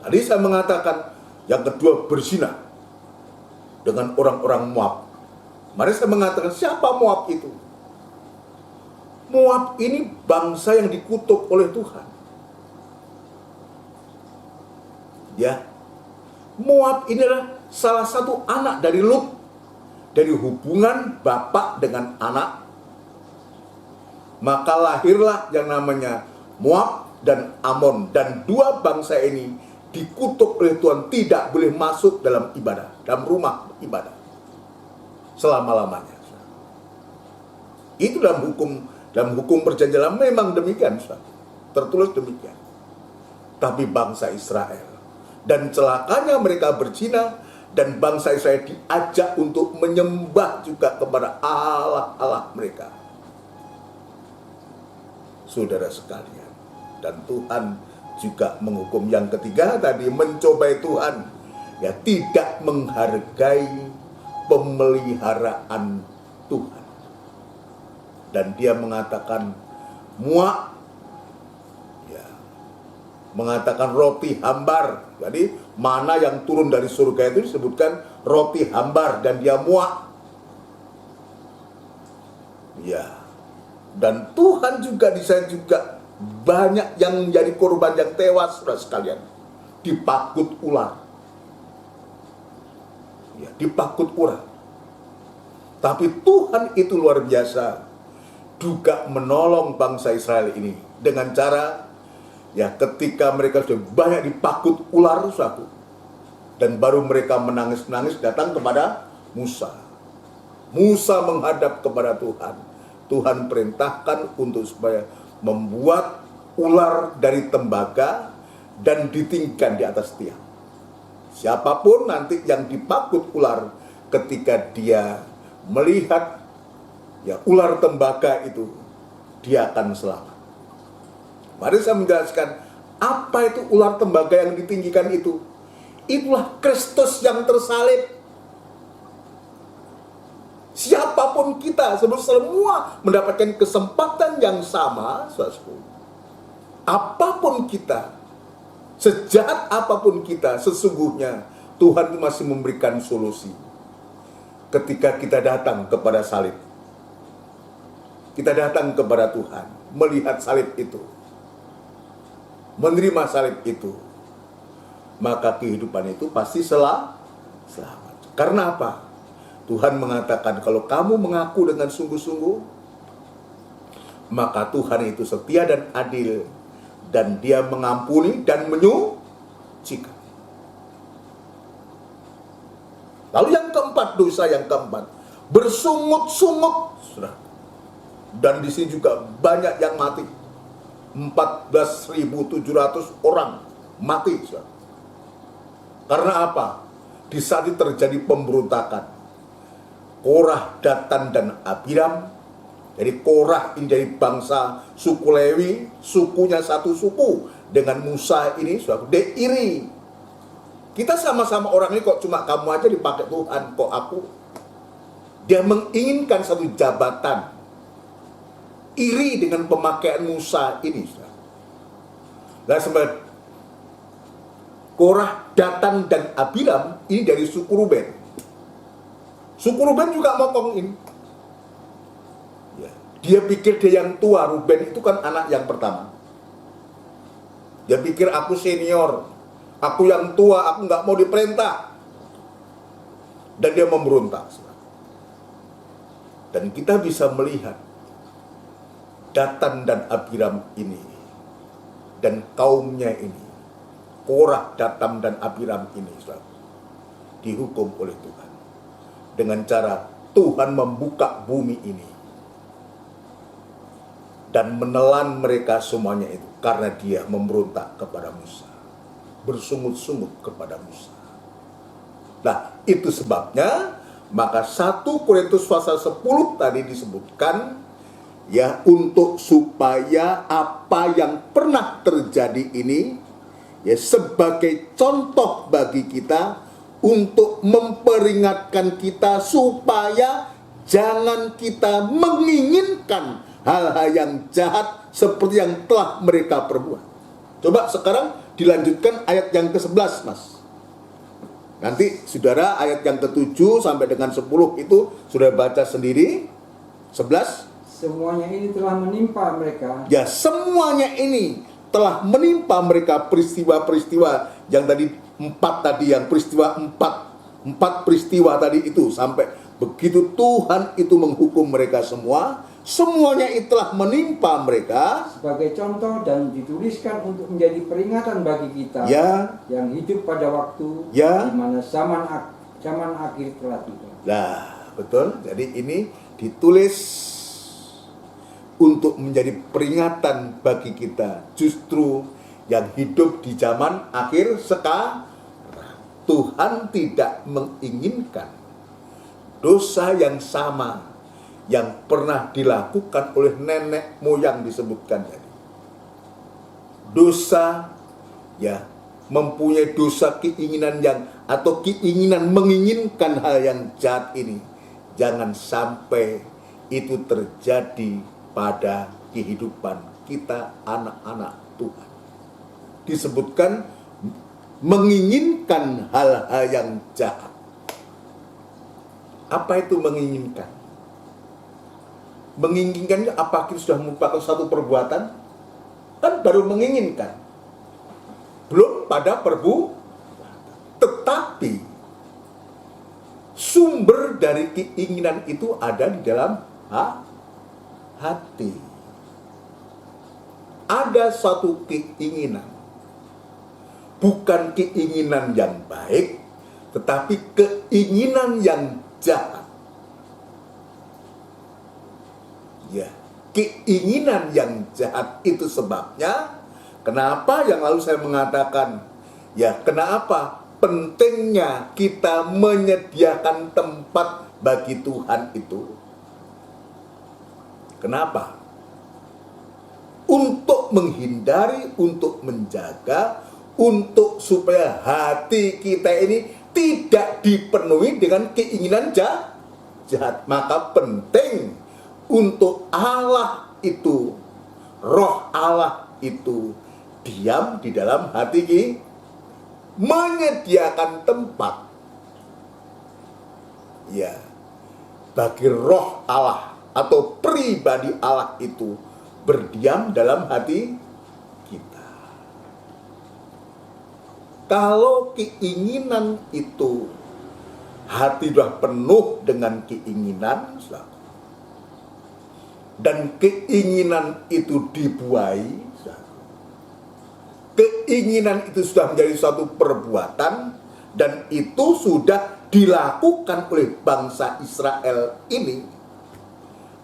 Speaker 1: Tadi saya mengatakan yang kedua berzina dengan orang-orang Moab. Mari saya mengatakan siapa Moab itu? Moab ini bangsa yang dikutuk oleh Tuhan. Ya, Moab ini adalah salah satu anak dari Lut, dari hubungan bapak dengan anak. Maka lahirlah yang namanya Moab dan Amon, dan dua bangsa ini dikutuk oleh Tuhan tidak boleh masuk dalam ibadah, dalam rumah ibadah selama-lamanya. Itu dalam hukum perjanjian memang demikian, tertulis demikian. Tapi bangsa Israel, dan celakanya mereka berzina, dan bangsa Israel diajak untuk menyembah juga kepada Allah-Allah mereka. Saudara sekalian, dan Tuhan juga menghukum yang ketiga tadi, mencobai Tuhan, ya, tidak menghargai pemeliharaan Tuhan. dan dia mengatakan muak, ya, mengatakan roti hambar. Jadi mana yang turun dari surga itu disebutkan roti hambar, dan dia muak. Ya, dan Tuhan juga di sana juga banyak yang menjadi korban yang tewas, saudara sekalian, dipakut ular. Ya, dipakut ular. Tapi Tuhan itu luar biasa, juga menolong bangsa Israel ini dengan cara, ya, ketika mereka sudah banyak dipakut ular satu, dan baru mereka menangis-nangis datang kepada Musa. Musa menghadap kepada Tuhan. Tuhan perintahkan untuk supaya membuat ular dari tembaga dan ditinggikan di atas tiang. Siapapun nanti yang dipakut ular, ketika dia melihat, ya, ular tembaga itu, dia akan selamat. Mari saya menjelaskan apa itu ular tembaga yang ditinggikan itu. Itulah Kristus yang tersalib. Siapapun kita, semua mendapatkan kesempatan yang sama, saudaraku. Apapun kita, sejahat apapun kita, sesungguhnya Tuhan masih memberikan solusi. Ketika kita datang kepada salib, kita datang kepada Tuhan, melihat salib itu, menerima salib itu, maka kehidupan itu pasti selamat. Karena apa? Tuhan mengatakan kalau kamu mengaku dengan sungguh-sungguh, maka Tuhan itu setia dan adil, dan dia mengampuni dan menyucikan. Lalu yang keempat, dosa yang keempat, bersungut-sungut. Dan di sini juga banyak yang mati. 14.700 orang mati. Karena apa? Di saat itu terjadi pemberontakan. Korah, Datan, dan Abiram. Jadi Korah ini dari bangsa suku Lewi, sukunya satu suku dengan Musa ini, suatu dia iri. Kita sama-sama orang ini, kok cuma kamu aja dipakai Tuhan, kok aku? Dia menginginkan satu jabatan. Iri dengan pemakaian Musa ini. Nah, sebab Korah, Datan, dan Abiram ini dari suku Ruben. Suku Ruben juga mokong ini. Ya, dia pikir dia yang tua. Ruben itu kan anak yang pertama. Dia pikir aku senior, aku yang tua, aku nggak mau diperintah. Dan dia memberontak. Dan kita bisa melihat Datan dan Abiram ini, dan kaumnya ini, Korah, Datan, dan Abiram ini, dihukum oleh Tuhan. Dengan cara Tuhan membuka bumi ini dan menelan mereka semuanya itu, karena dia memberontak kepada Musa, bersungut-sungut kepada Musa. Nah, itu sebabnya maka 1 Korintus pasal 10 tadi disebutkan, ya, untuk supaya apa yang pernah terjadi ini, ya, sebagai contoh bagi kita, untuk memperingatkan kita supaya jangan kita menginginkan hal-hal yang jahat seperti yang telah mereka perbuat. Coba sekarang dilanjutkan ayat yang ke-11, Mas. Nanti saudara ayat yang ke-7 sampai dengan 10 itu sudah baca sendiri. 11.
Speaker 2: Semuanya ini telah menimpa mereka.
Speaker 1: Ya, semuanya ini telah menimpa mereka, peristiwa-peristiwa yang tadi 4 tadi, yang peristiwa 4 peristiwa tadi itu, sampai begitu Tuhan itu menghukum mereka semua, semuanya itu telah menimpa mereka
Speaker 2: sebagai contoh dan dituliskan untuk menjadi peringatan bagi kita,
Speaker 1: ya,
Speaker 2: yang hidup pada waktu,
Speaker 1: ya,
Speaker 2: di mana zaman akhir telah tiba.
Speaker 1: Nah, betul. Jadi ini ditulis untuk menjadi peringatan bagi kita, justru yang hidup di zaman akhir sekarang. Tuhan tidak menginginkan dosa yang sama yang pernah dilakukan oleh nenek moyang disebutkan tadi. Dosa, ya, mempunyai dosa keinginan yang, atau keinginan menginginkan hal yang jahat ini, jangan sampai itu terjadi pada kehidupan kita anak-anak Tuhan. Disebutkan menginginkan hal-hal yang jahat. Apa itu menginginkan? Menginginkan apa kita sudah merupakan satu perbuatan? Kan baru menginginkan. Belum pada perbuatan. Tetapi sumber dari keinginan itu ada di dalam hati. Ada satu keinginan. Bukan keinginan yang baik, tetapi keinginan yang jahat. Ya, keinginan yang jahat itu sebabnya kenapa yang lalu saya mengatakan, ya kenapa pentingnya kita menyediakan tempat bagi Tuhan itu. Kenapa? Untuk menghindari, untuk menjaga, untuk supaya hati kita ini tidak dipenuhi dengan keinginan jahat. Maka penting untuk Allah itu, roh Allah itu diam di dalam hati kita, menyediakan tempat ya bagi roh Allah atau pribadi Allah itu berdiam dalam hati kita. Kalau keinginan itu, hati sudah penuh dengan keinginan, dan keinginan itu dibuai, keinginan itu sudah menjadi suatu perbuatan, dan itu sudah dilakukan oleh bangsa Israel ini,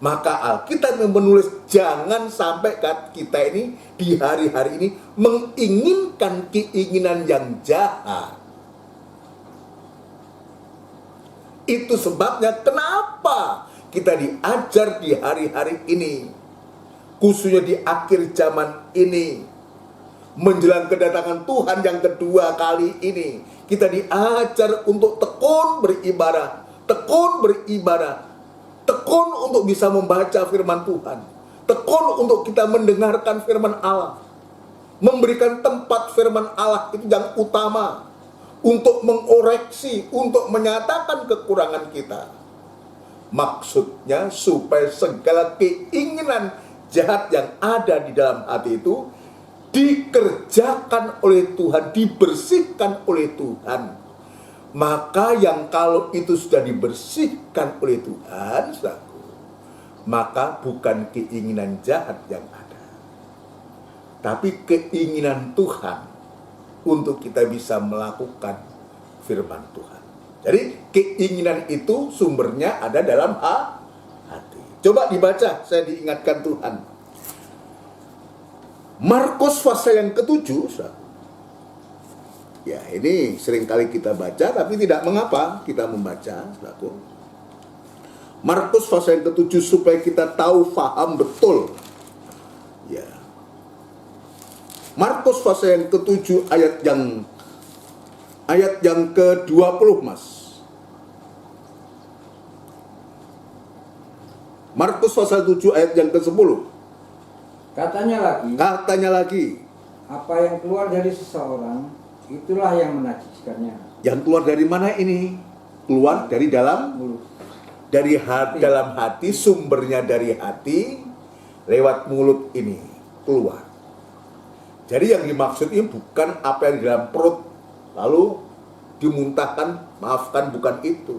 Speaker 1: maka Alkitab menulis jangan sampai kita ini di hari-hari ini menginginkan keinginan yang jahat. Itu sebabnya kenapa kita diajar di hari-hari ini, khususnya di akhir zaman ini, menjelang kedatangan Tuhan yang kedua kali ini, kita diajar untuk tekun beribadah, tekun untuk bisa membaca firman Tuhan, tekun untuk kita mendengarkan firman Allah, memberikan tempat firman Allah itu yang utama, untuk mengoreksi, untuk menyatakan kekurangan kita. Maksudnya supaya segala keinginan jahat yang ada di dalam hati itu dikerjakan oleh Tuhan, dibersihkan oleh Tuhan. Maka yang kalau itu sudah dibersihkan oleh Tuhan, maka bukan keinginan jahat yang ada, tapi keinginan Tuhan untuk kita bisa melakukan firman Tuhan. Jadi keinginan itu sumbernya ada dalam hati. Coba dibaca, saya diingatkan Tuhan. Markus pasal yang ke-7, ya ini seringkali kita baca, tapi tidak mengapa kita membaca. Markus pasal yang ke-7 supaya kita tahu, paham betul. Ya. Markus pasal yang ke-7 ayat yang ke-20, Mas. Markus pasal 7 ayat yang ke-10. Katanya lagi,
Speaker 2: apa yang keluar dari seseorang, itulah yang menajiskannya.
Speaker 1: Yang keluar dari mana ini? Keluar dari dalam
Speaker 2: Mulut.
Speaker 1: Dari dalam hati, sumbernya dari hati, lewat mulut ini keluar. Jadi yang dimaksud ini bukan apa yang di dalam perut lalu dimuntahkan, maafkan, bukan itu.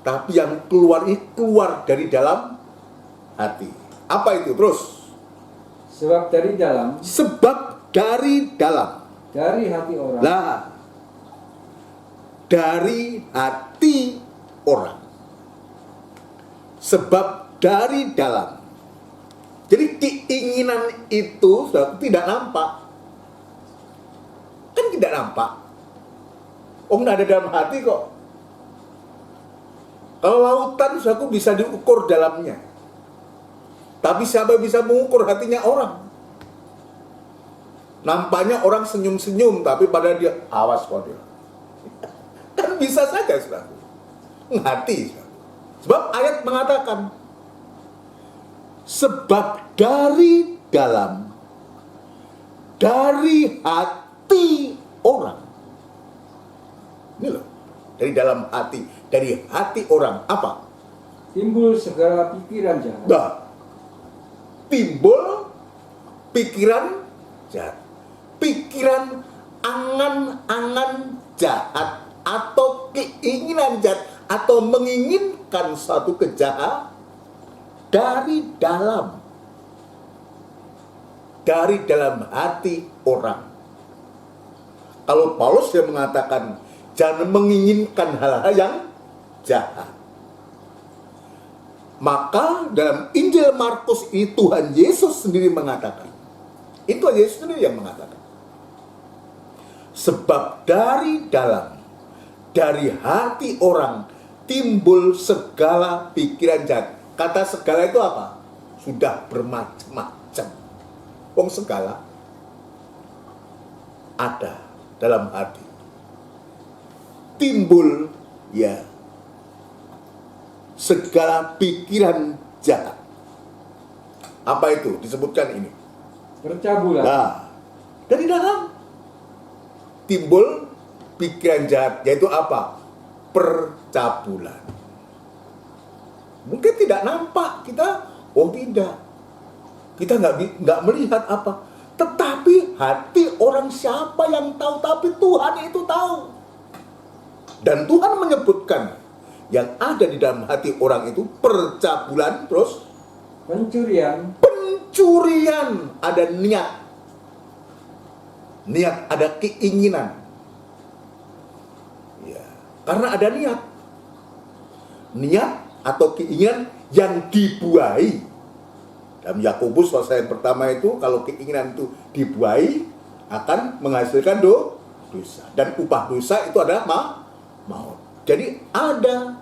Speaker 1: Tapi yang keluar ini keluar dari dalam hati. Apa itu? Terus.
Speaker 2: Sebab dari dalam. Dari hati orang.
Speaker 1: Lah. Dari hati orang. Sebab dari dalam. Jadi keinginan itu tidak nampak. Kan tidak nampak. Nggak ada dalam hati kok. Kalau lautan, aku bisa diukur dalamnya. Tapi siapa bisa mengukur hatinya orang? Nampaknya orang senyum-senyum, tapi pada dia, awas kok dia. Kan bisa saja, saudara. Hati. Sebab ayat mengatakan, Sebab dari dalam, dari hati orang. Ini loh, dari dalam hati, dari hati orang apa?
Speaker 2: timbul segala pikiran jahat,
Speaker 1: Nah, timbul pikiran jahat. Pikiran angan-angan jahat atau keinginan jahat atau menginginkan suatu kejahatan dari dalam hati orang. Kalau Paulus yang mengatakan jangan menginginkan hal-hal yang jahat, maka dalam Injil Markus ini Tuhan Yesus sendiri mengatakan, itu Tuhan Yesus sendiri yang mengatakan, sebab dari dalam, dari hati orang timbul segala pikiran jahat. Kata segala itu apa? Sudah bermacam-macam. Wong segala ada dalam hati. Timbul ya segala pikiran jahat. Apa itu? Disebutkan ini.
Speaker 2: percabulan,
Speaker 1: Nah, dari dalam timbul pikiran jahat, yaitu apa? Percabulan. Mungkin tidak nampak kita, oh tidak, kita nggak melihat apa. Tetapi hati orang siapa yang tahu? Tapi Tuhan itu tahu. Dan Tuhan menyebutkan yang ada di dalam hati orang itu percabulan, terus
Speaker 2: pencurian,
Speaker 1: ada niat, ada keinginan. Ya, karena ada niat atau keinginan yang dibuai. Dalam Yakobus pasal yang pertama itu, kalau keinginan itu dibuai akan menghasilkan dosa, dan upah dosa itu adalah maut. Jadi ada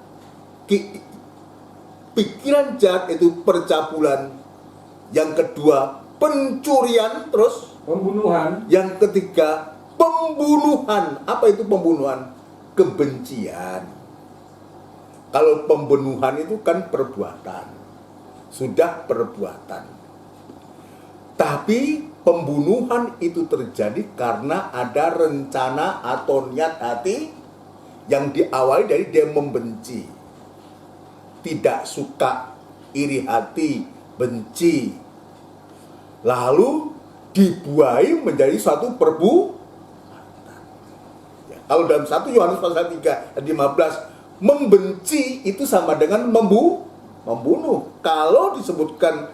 Speaker 1: pikiran jahat, itu percabulan. Yang kedua pencurian, terus
Speaker 2: pembunuhan,
Speaker 1: yang ketiga pembunuhan. Apa itu pembunuhan? Kebencian. Kalau pembunuhan itu kan perbuatan, sudah perbuatan. Tapi pembunuhan itu terjadi karena ada rencana atau niat hati yang diawali dari dia membenci, tidak suka, iri hati, benci, lalu dibuai menjadi suatu perbuatan. Ya, kalau dalam 1 Yohanes pasal 3 ayat 15, membenci itu sama dengan membunuh. Kalau disebutkan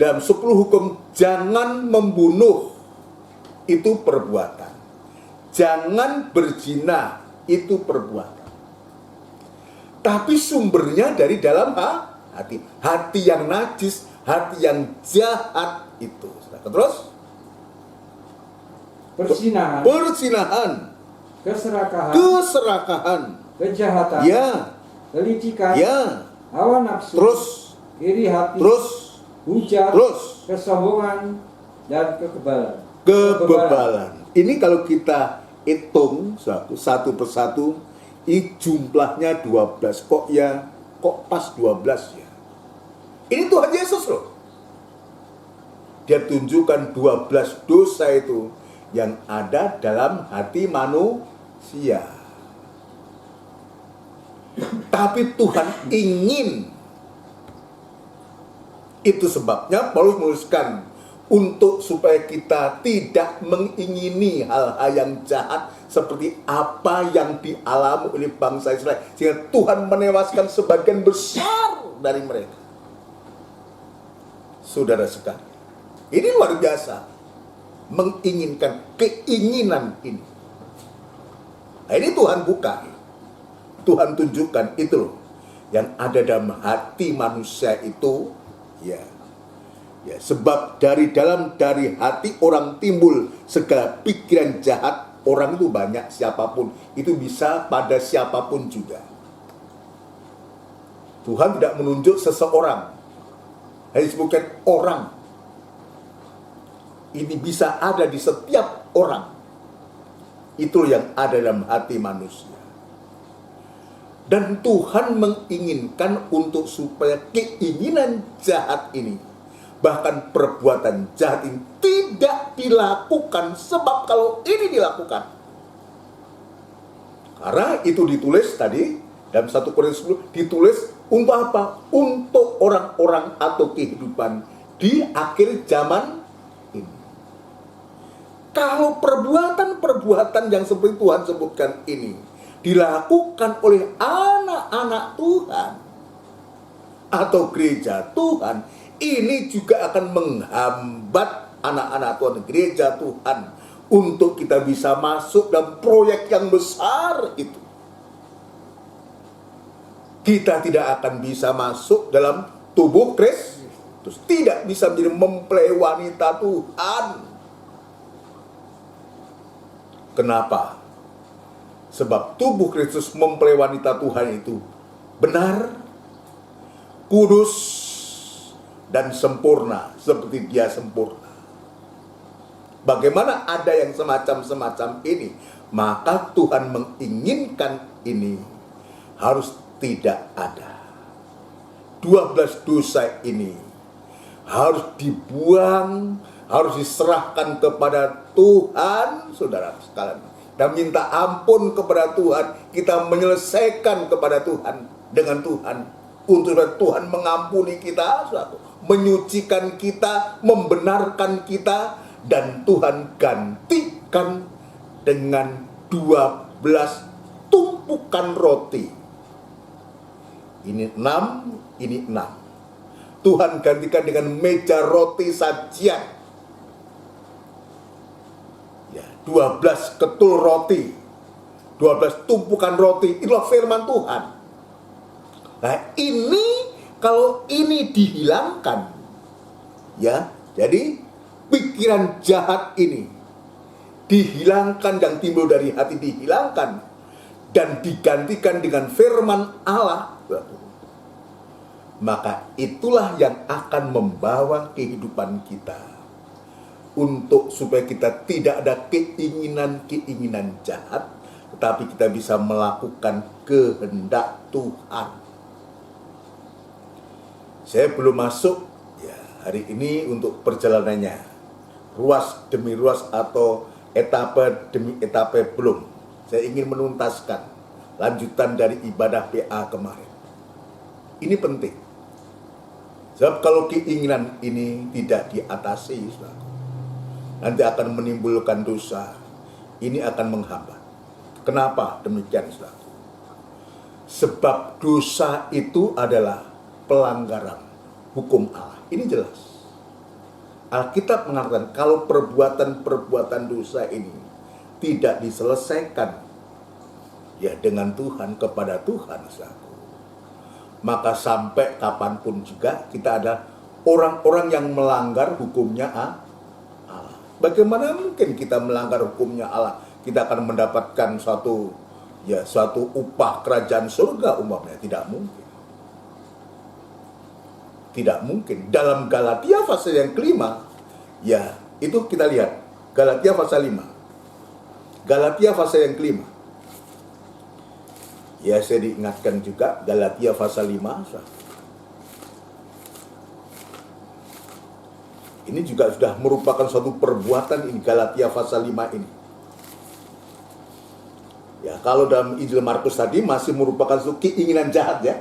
Speaker 1: dalam 10 hukum, jangan membunuh, itu perbuatan. Jangan berzina, itu perbuatan. Tapi sumbernya dari dalam hati. Hati yang najis, hati yang jahat itu. Terus persinahan, keserakahan,
Speaker 2: kejahatan,
Speaker 1: ya,
Speaker 2: kelicikan,
Speaker 1: ya,
Speaker 2: hawa nafsu,
Speaker 1: terus,
Speaker 2: iri hati,
Speaker 1: terus,
Speaker 2: hujat,
Speaker 1: terus,
Speaker 2: kesombongan, dan
Speaker 1: kebebalan. Ini kalau kita hitung satu persatu, ini jumlahnya 12. Kok pas 12 ya? Ini Tuhan Yesus loh. Dia tunjukkan 12 dosa itu yang ada dalam hati manusia. Tapi Tuhan ingin. Itu sebabnya Paulus menuliskan untuk supaya kita tidak mengingini hal-hal yang jahat seperti apa yang dialami oleh bangsa Israel, sehingga Tuhan menewaskan sebagian besar dari mereka. Saudara sekalian, ini luar biasa, menginginkan keinginan ini. Nah, ini Tuhan buka. Tuhan tunjukkan itu loh yang ada dalam hati manusia itu, ya, sebab dari hati orang timbul segala pikiran jahat. Orang itu banyak, siapapun, itu bisa pada siapapun juga. Tuhan tidak menunjuk seseorang, hanya disebutkan orang. Ini bisa ada di setiap orang. Itu yang ada dalam hati manusia. Dan Tuhan menginginkan untuk supaya keinginan jahat ini, bahkan perbuatan jahat ini tidak dilakukan. Sebab kalau ini dilakukan, karena itu ditulis tadi dalam 1 Korintus 10, ditulis untuk apa? Untuk orang-orang atau kehidupan di akhir zaman ini. Kalau perbuatan-perbuatan yang seperti Tuhan sebutkan ini dilakukan oleh anak-anak Tuhan atau gereja Tuhan, ini juga akan menghambat anak-anak Tuhan, gereja Tuhan, untuk kita bisa masuk dalam proyek yang besar itu. Kita tidak akan bisa masuk dalam tubuh Kristus, tidak bisa menjadi mempelai wanita Tuhan. Kenapa? Sebab tubuh Kristus mempelai wanita Tuhan itu benar, kudus, dan sempurna seperti Dia sempurna. Bagaimana ada yang semacam ini? Maka Tuhan menginginkan ini harus tidak ada. 12 dosa ini harus dibuang, harus diserahkan kepada Tuhan, saudara sekalian. Dan minta ampun kepada Tuhan, kita menyelesaikan kepada Tuhan dengan Tuhan, untuk Tuhan mengampuni kita, menyucikan kita, membenarkan kita, dan Tuhan gantikan dengan 12 tumpukan roti. Ini 6, ini 6. Tuhan gantikan dengan meja roti sajian. 12 ketul roti, 12 tumpukan roti, itulah firman Tuhan. Nah ini, kalau ini dihilangkan, ya, jadi pikiran jahat ini dihilangkan, yang timbul dari hati dihilangkan, dan digantikan dengan firman Allah, maka itulah yang akan membawa kehidupan kita. Untuk supaya kita tidak ada keinginan-keinginan jahat, tetapi kita bisa melakukan kehendak Tuhan. Saya belum masuk ya hari ini untuk perjalanannya, ruas demi ruas atau etape demi etape belum. Saya ingin menuntaskan lanjutan dari ibadah PA kemarin. Ini penting. Sebab kalau keinginan ini tidak diatasi, nanti akan menimbulkan dosa. Ini akan menghambat. Kenapa demikian, saudara? Sebab dosa itu adalah pelanggaran hukum Allah. Ini jelas. Alkitab mengatakan kalau perbuatan-perbuatan dosa ini tidak diselesaikan ya dengan Tuhan, kepada Tuhan, saudara, maka sampai kapanpun juga kita ada orang-orang yang melanggar hukumnya Allah. Bagaimana mungkin kita melanggar hukumnya Allah? Kita akan mendapatkan suatu upah kerajaan surga umpamanya. Tidak mungkin. Tidak mungkin. Dalam Galatia pasal yang kelima, ya itu kita lihat. Galatia pasal 5. Galatia pasal yang kelima. Ya, saya diingatkan juga Galatia pasal 5. Ini juga sudah merupakan suatu perbuatan ini, Galatia pasal 5 ini. Ya, kalau dalam Injil Markus tadi masih merupakan suatu keinginan jahat ya.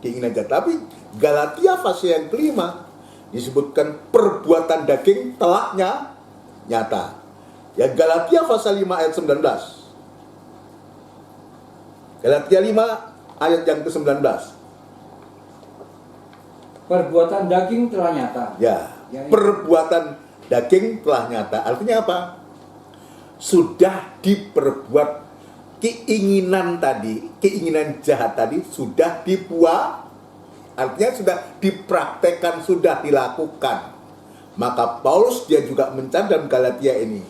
Speaker 1: Keinginan jahat. Tapi Galatia pasal yang kelima disebutkan perbuatan daging telah nyata. Ya, Galatia pasal 5 ayat 19. Galatia 5 ayat yang ke-19.
Speaker 2: Perbuatan daging telah nyata.
Speaker 1: Ya, perbuatan daging telah nyata. Artinya apa? Sudah diperbuat keinginan tadi, keinginan jahat tadi sudah dibuang. Artinya sudah dipraktekkan, sudah dilakukan. Maka Paulus dia juga mencatat dalam Galatia ini,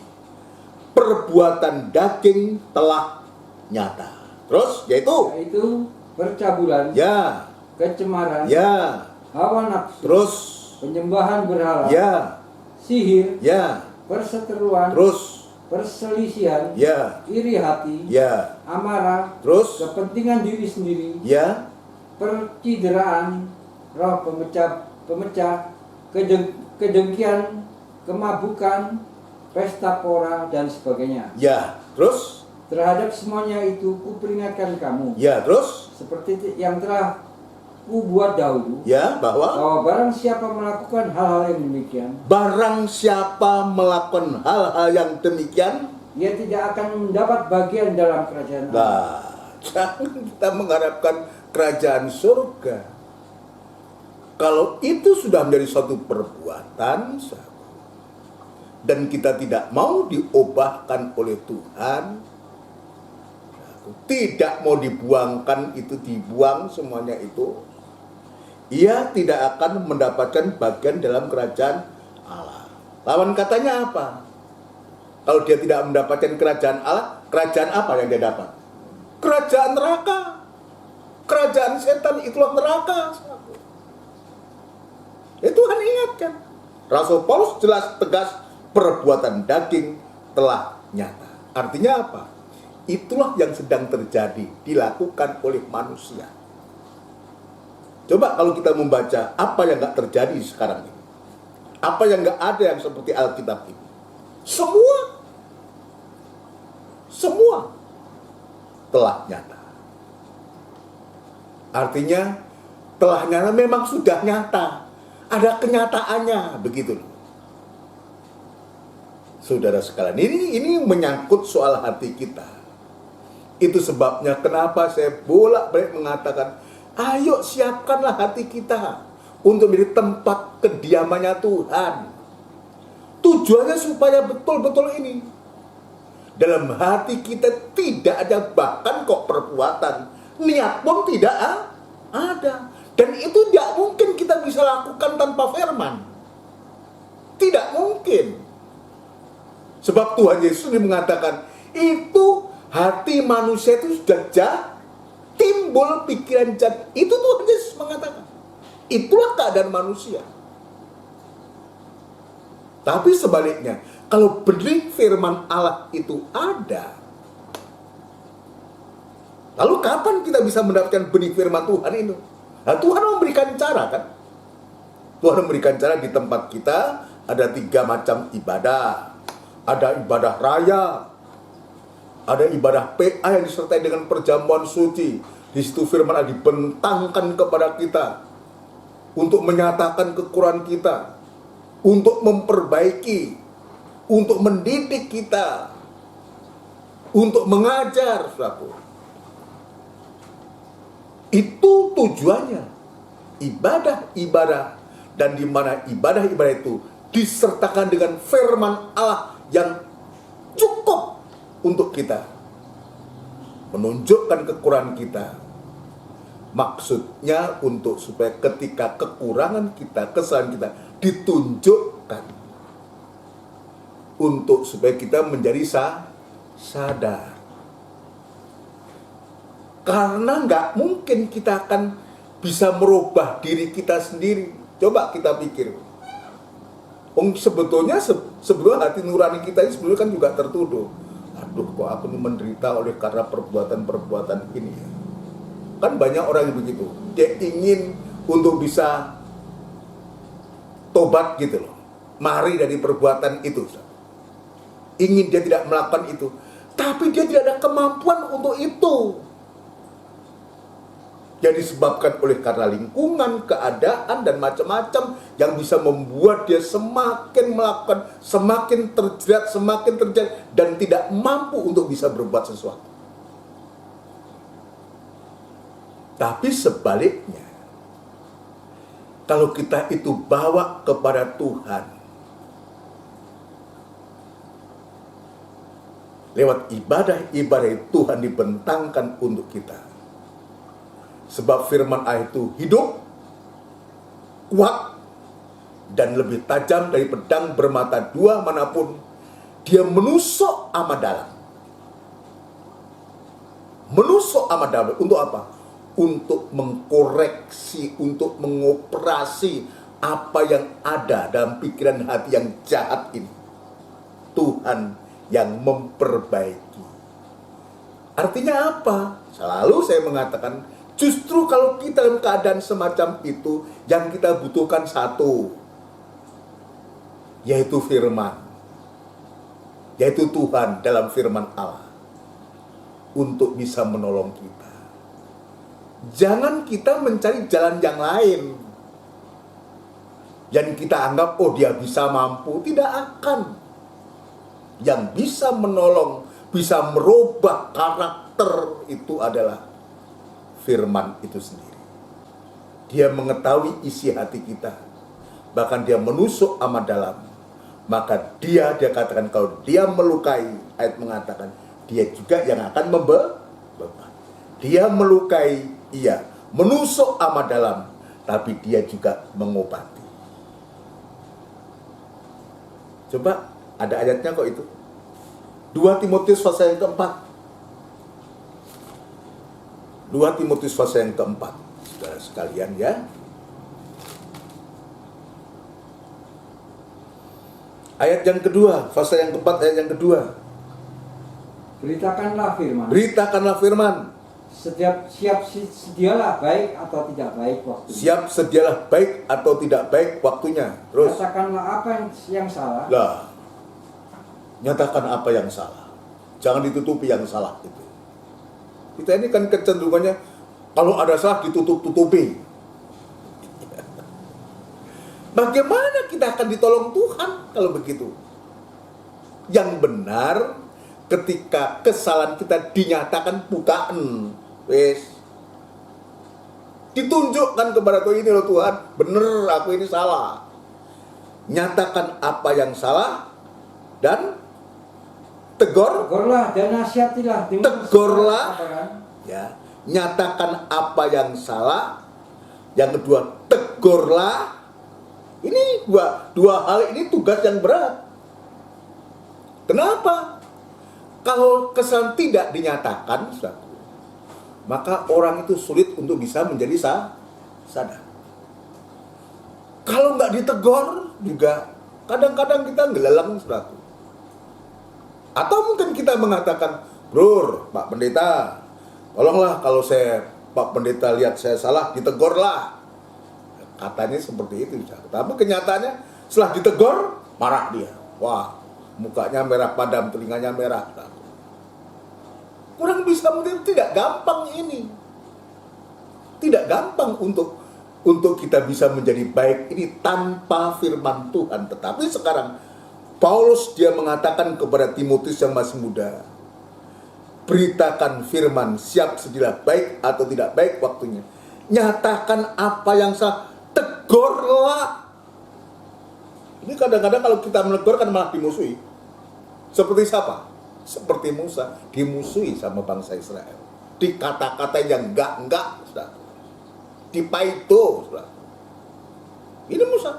Speaker 1: perbuatan daging telah nyata. Terus yaitu
Speaker 2: percabulan,
Speaker 1: ya,
Speaker 2: kecemaran,
Speaker 1: ya,
Speaker 2: hawa nafsu,
Speaker 1: terus
Speaker 2: penyembahan berhala,
Speaker 1: ya,
Speaker 2: sihir,
Speaker 1: ya,
Speaker 2: perseteruan,
Speaker 1: terus
Speaker 2: perselisihan,
Speaker 1: ya,
Speaker 2: iri hati,
Speaker 1: ya,
Speaker 2: amarah,
Speaker 1: terus,
Speaker 2: kepentingan diri sendiri,
Speaker 1: ya,
Speaker 2: percideraan, roh pemecah, kedengkian, kemabukan, pesta pora, dan sebagainya.
Speaker 1: ya, terus,
Speaker 2: Terhadap semuanya itu kuperingatkan kamu,
Speaker 1: ya, terus,
Speaker 2: seperti yang telah kubuat dahulu,
Speaker 1: ya, bahwa
Speaker 2: bahwa barang siapa melakukan hal-hal yang demikian,
Speaker 1: barang siapa melakukan hal-hal yang demikian,
Speaker 2: ia tidak akan mendapat bagian dalam kerajaan Allah.
Speaker 1: nah, jangan kita mengharapkan kerajaan surga. Kalau itu sudah menjadi suatu perbuatan dan kita tidak mau diubahkan oleh Tuhan, tidak mau dibuangkan, itu dibuang semuanya itu, ia tidak akan mendapatkan bagian dalam kerajaan Allah. Lawan katanya apa? Kalau dia tidak mendapatkan kerajaan Allah, kerajaan apa yang dia dapat? Kerajaan neraka. Kerajaan setan itulah neraka. Itu Tuhan ingatkan. Rasul Paulus jelas tegas, perbuatan daging telah nyata. Artinya apa? Itulah yang sedang terjadi, dilakukan oleh manusia. Coba kalau kita membaca apa yang gak terjadi sekarang ini, apa yang gak ada yang seperti Alkitab ini, semua telah nyata. Artinya telah nyata memang sudah nyata, ada kenyataannya, begitu loh. Saudara sekalian, ini menyangkut soal hati kita. Itu sebabnya kenapa saya bolak-balik mengatakan, ayo siapkanlah hati kita untuk menjadi tempat kediamannya Tuhan. Tujuannya supaya betul-betul ini, dalam hati kita tidak ada bahkan kok perbuatan, niat pun tidak ada. Dan itu tidak mungkin kita bisa lakukan tanpa firman. Tidak mungkin. Sebab Tuhan Yesus mengatakan, itu hati manusia itu sudah jahat, timbul pikiran jahat. Itu Tuhan Yesus mengatakan. Itulah keadaan manusia. Tapi sebaliknya, kalau benih firman Allah itu ada, lalu kapan kita bisa mendapatkan benih firman Tuhan itu? Nah, Tuhan memberikan cara kan? Tuhan memberikan cara di tempat kita ada 3 macam ibadah. Ada ibadah raya, ada ibadah PA yang disertai dengan perjamuan suci. Di situ firman Allah dibentangkan kepada kita untuk menyatakan kekurangan kita, untuk memperbaiki, untuk mendidik kita, untuk mengajar, saudaraku. Itu tujuannya. Ibadah-ibadah, dan di mana ibadah-ibadah itu disertakan dengan firman Allah yang cukup untuk kita menunjukkan kekurangan kita. Maksudnya untuk supaya ketika kekurangan kita, kesalahan kita ditunjukkan, untuk supaya kita menjadi sadar. Karena nggak mungkin kita akan bisa merubah diri kita sendiri. Coba kita pikir. Sebetulnya hati nurani kita ini sebetulnya kan juga tertuduh. Aduh, kok aku ini menderita oleh karena perbuatan-perbuatan ini. Kan banyak orang yang begitu. Dia ingin untuk bisa tobat gitu loh. Mari dari perbuatan itu. Ingin dia tidak melakukan itu. Tapi dia tidak ada kemampuan untuk itu. Yang disebabkan oleh karena lingkungan, keadaan, dan macam-macam yang bisa membuat dia semakin melakukan, semakin terjerat, dan tidak mampu untuk bisa berbuat sesuatu. Tapi sebaliknya, kalau kita itu bawa kepada Tuhan lewat ibadah-ibadah Tuhan dibentangkan untuk kita. Sebab firman Allah itu hidup, kuat, dan lebih tajam dari pedang bermata 2 manapun. Dia menusuk amat dalam. Menusuk amat dalam untuk apa? Untuk mengkoreksi, untuk mengoperasi apa yang ada dalam pikiran hati yang jahat ini. Tuhan yang memperbaiki. Artinya apa? Selalu saya mengatakan, justru kalau kita dalam keadaan semacam itu, yang kita butuhkan satu, yaitu firman, yaitu Tuhan dalam firman Allah, untuk bisa menolong kita. Jangan kita mencari jalan yang lain, yang kita anggap, oh dia bisa mampu. Tidak akan. Yang bisa menolong, bisa merubah karakter itu adalah firman itu sendiri. Dia mengetahui isi hati kita, bahkan dia menusuk amat dalam. Maka dia katakan, kalau dia melukai, ayat mengatakan, dia juga yang akan membeban. Dia melukai, iya, menusuk amat dalam, tapi dia juga mengobati. Coba, ada ayatnya kok itu. 2 Timotius pasal yang keempat. 2 Timotius pasal yang keempat. Saudara sekalian ya. Ayat yang kedua, pasal yang keempat, ayat yang kedua.
Speaker 2: Beritakanlah firman.
Speaker 1: Beritakanlah firman.
Speaker 2: Sedialah baik atau tidak baik waktunya.
Speaker 1: Siap sedialah baik atau tidak baik waktunya. Terus.
Speaker 2: Katakanlah apa yang salah.
Speaker 1: Lah, nyatakan apa yang salah. Jangan ditutupi yang salah itu. Kita ini kan kecenderungannya, kalau ada salah ditutup-tutupi. Bagaimana kita akan ditolong Tuhan kalau begitu? Yang benar, ketika kesalahan kita dinyatakan bukaan, wes, ditunjukkan kepada Tuhan, ini loh Tuhan, bener aku ini salah. Nyatakan apa yang salah dan
Speaker 2: tegurlah dan nasihatilah.
Speaker 1: Tegurlah, ya, nyatakan apa yang salah. Yang kedua, tegurlah. Ini dua hal ini tugas yang berat. Kenapa? Kalau kesalahan tidak dinyatakan, maka orang itu sulit untuk bisa menjadi sadar. Kalau nggak ditegur juga, kadang-kadang kita ngelalang sesuatu. Atau mungkin kita mengatakan, Bro, Pak Pendeta, tolonglah kalau Pak Pendeta lihat saya salah, ditegurlah. Katanya seperti itu, tapi kenyataannya setelah ditegur, marah dia. Wah, mukanya merah padam, telinganya merah. Orang bisa mengerti, tidak gampang ini. Tidak gampang untuk kita bisa menjadi baik ini tanpa firman Tuhan. Tetapi sekarang Paulus dia mengatakan kepada Timotius yang masih muda, beritakan firman, siap sedialah baik atau tidak baik waktunya. Nyatakan apa yang salah, tegurlah. Ini kadang-kadang kalau kita menegur kan malah dimusuhi. Seperti siapa? Seperti Musa, dimusuhi sama bangsa Israel. Dikata-kata yang enggak, saudara. Dipaito, saudara. Ini Musa.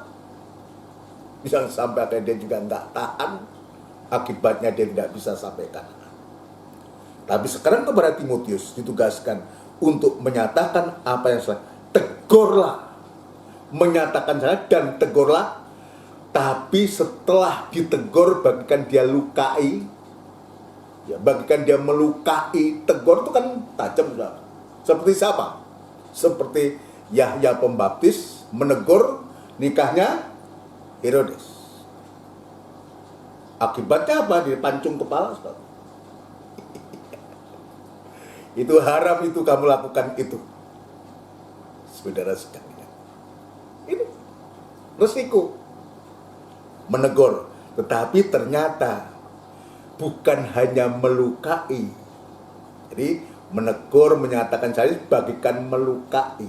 Speaker 1: Bisa sampai akhirnya dia juga enggak tahan, akibatnya dia tidak bisa sampaikan. Tapi sekarang kepada Timotius ditugaskan untuk menyatakan apa yang salah. Tegurlah. Menyatakan salah dan tegurlah. Tapi setelah ditegur, bagikan dia lukai, ya, bagikan dia melukai. Tegur itu kan tajam, saudara. Seperti siapa? Seperti Yahya Pembaptis menegur nikahnya Herodes. Akibatnya apa? Dipancung kepala, saudara. Itu haram itu kamu lakukan itu, saudara sekalian. Ini resiko menegur, tetapi ternyata bukan hanya melukai. Jadi menegur, menyatakan saya bagikan melukai,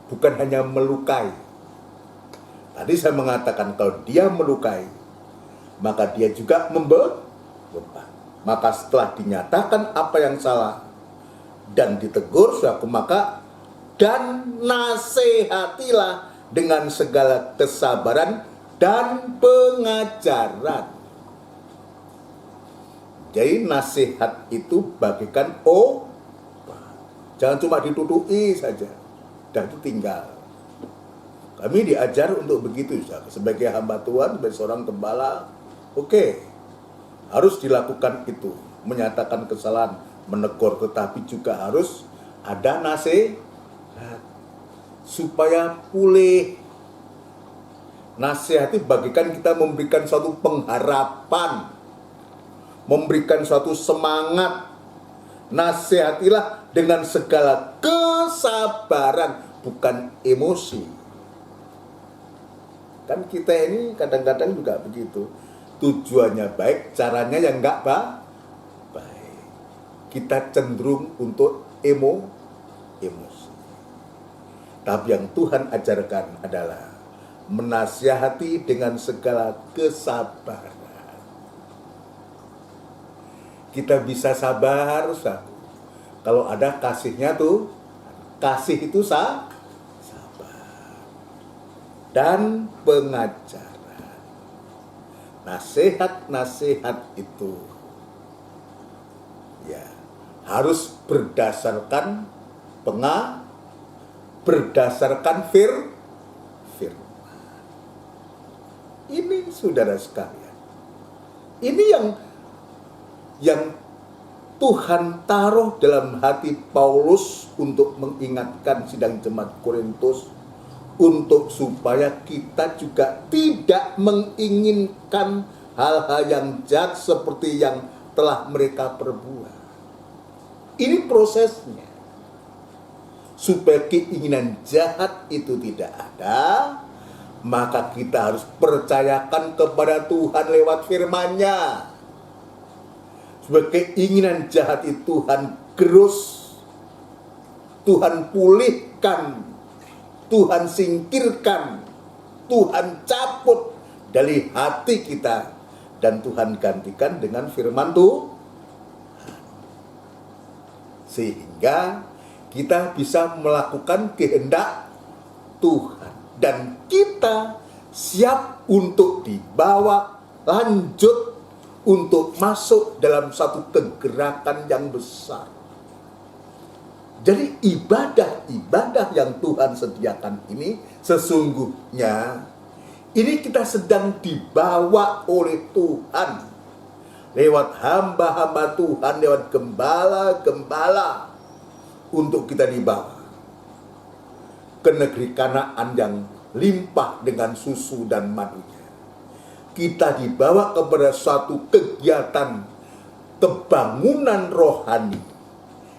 Speaker 1: bukan hanya melukai. Tadi saya mengatakan kalau dia melukai, maka dia juga membeban. Maka setelah dinyatakan apa yang salah dan ditegur, maka dan nasihatilah dengan segala kesabaran dan pengajaran. Jadi nasihat itu bagikan jangan cuma dituduhi saja dan itu tinggal. Kami diajar untuk begitu, sebagai hamba Tuhan, sebagai seorang gembala. Oke, harus dilakukan itu, menyatakan kesalahan, menegur, tetapi juga harus ada nasihat supaya pulih. Nasihati bagikan kita memberikan suatu pengharapan, memberikan suatu semangat. Nasihatilah dengan segala kesabaran, bukan emosi. Kan kita ini kadang-kadang juga begitu. Tujuannya baik, caranya yang enggak baik. Kita cenderung untuk emosi. Tapi yang Tuhan ajarkan adalah menasihati dengan segala kesabaran. Kita bisa sabar, kalau ada kasihnya tuh, kasih itu sabar dan pengajaran. Nasihat-nasihat itu ya harus berdasarkan berdasarkan firman. Ini saudara sekalian, ini yang Tuhan taruh dalam hati Paulus untuk mengingatkan sidang jemaat Korintus, untuk supaya kita juga tidak menginginkan hal-hal yang jahat seperti yang telah mereka perbuat. Ini prosesnya. Supaya keinginan jahat itu tidak ada, maka kita harus percayakan kepada Tuhan lewat firman-Nya. Supaya keinginan jahat itu Tuhan gerus, Tuhan pulihkan, Tuhan singkirkan, Tuhan cabut dari hati kita, dan Tuhan gantikan dengan firman Tuhan. Sehingga kita bisa melakukan kehendak Tuhan, dan kita siap untuk dibawa lanjut untuk masuk dalam satu kegerakan yang besar. Jadi ibadah-ibadah yang Tuhan sediakan ini sesungguhnya ini kita sedang dibawa oleh Tuhan lewat hamba-hamba Tuhan, lewat gembala-gembala, untuk kita dibawa ke negeri Kanaan yang limpah dengan susu dan madunya. Kita dibawa kepada suatu kegiatan kebangunan rohani.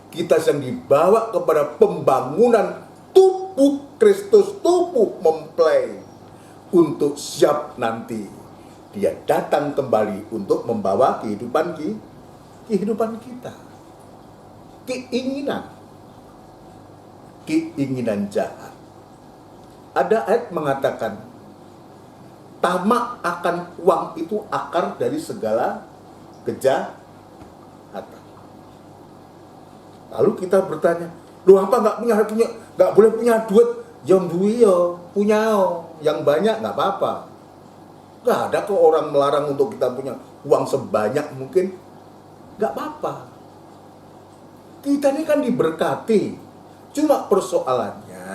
Speaker 1: Kita sedang dibawa kepada pembangunan tubuh Kristus, tubuh mempelai, untuk siap nanti Dia datang kembali untuk membawa kehidupan kita. Keinginan jahat. Ada ayat mengatakan, tamak akan uang itu akar dari segala kejahatan. Lalu kita bertanya, lu apa nggak boleh punya duit? Yang duit punya, yang banyak nggak apa-apa. Nggak ada kok orang melarang untuk kita punya uang sebanyak mungkin, nggak apa-apa. Kita ini kan diberkati. Cuma persoalannya,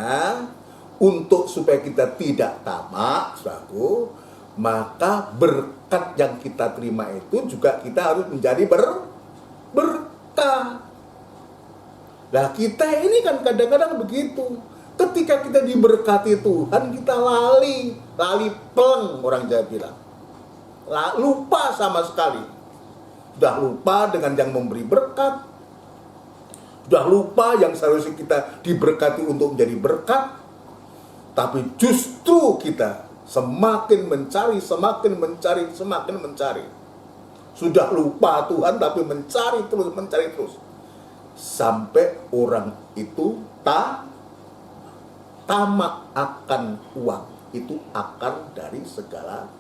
Speaker 1: untuk supaya kita tidak tamak, saudaraku, maka berkat yang kita terima itu juga kita harus menjadi berkah. Nah, kita ini kan kadang-kadang begitu. Ketika kita diberkati Tuhan, kita lali peleng, orang Jawa bilang. Lupa sama sekali. Sudah lupa dengan yang memberi berkat. Sudah lupa yang seharusnya kita diberkati untuk menjadi berkat. Tapi justru kita semakin mencari. Sudah lupa Tuhan, tapi mencari terus. Sampai orang itu tamak akan uang. Itu akar dari segala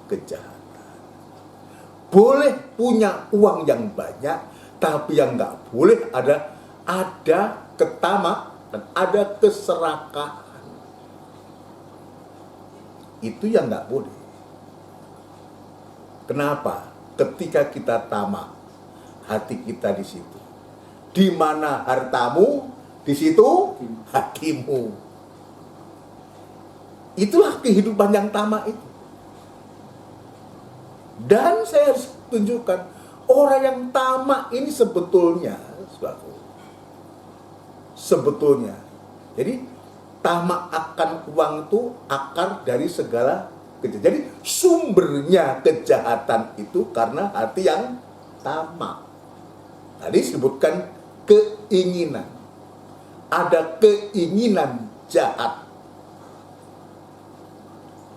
Speaker 1: kejahatan. Boleh punya uang yang banyak, tapi yang nggak boleh ada ketamak dan ada keserakahan. Itu yang nggak boleh. Kenapa? Ketika kita tamak, hati kita di situ. Di mana hartamu, di situ hatimu. Itulah kehidupan yang tamak itu. Dan saya tunjukkan orang yang tamak ini sebetulnya, jadi tamak akan uang itu akar dari segala kejahatan. Jadi sumbernya kejahatan itu karena hati yang tamak. Tadi disebutkan keinginan. Ada keinginan jahat.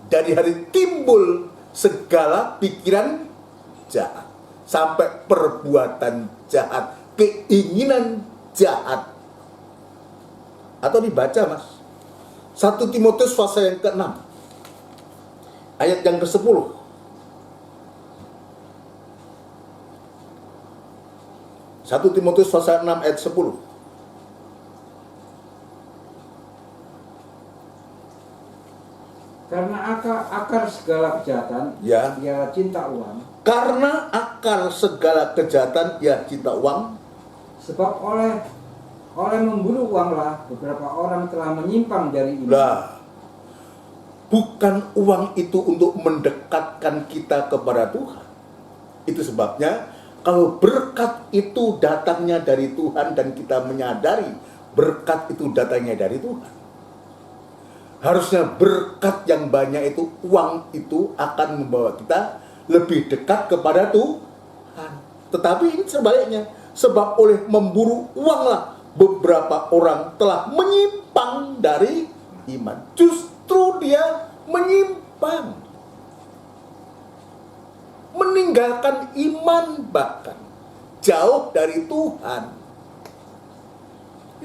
Speaker 1: Dari hari timbul segala pikiran jahat. Sampai perbuatan jahat. Keinginan jahat. Atau dibaca mas. 1 Timotius pasal yang ke-6. Ayat yang ke-10. 1 Timotius pasal 6 ayat 10.
Speaker 2: Karena akar segala kejahatan
Speaker 1: Ya.
Speaker 2: ialah cinta uang.
Speaker 1: Karena akar segala kejahatan ya cinta uang.
Speaker 2: Sebab oleh memburu uanglah beberapa orang telah menyimpang dari iman.
Speaker 1: Lah, bukan uang itu untuk mendekatkan kita kepada Tuhan. Itu sebabnya kalau berkat itu datangnya dari Tuhan dan kita menyadari berkat itu datangnya dari Tuhan. Harusnya berkat yang banyak itu, uang itu akan membawa kita lebih dekat kepada Tuhan. Tetapi ini sebaliknya, sebab oleh memburu uanglah beberapa orang telah menyimpang dari iman. Justru dia menyimpang, meninggalkan iman, bahkan jauh dari Tuhan.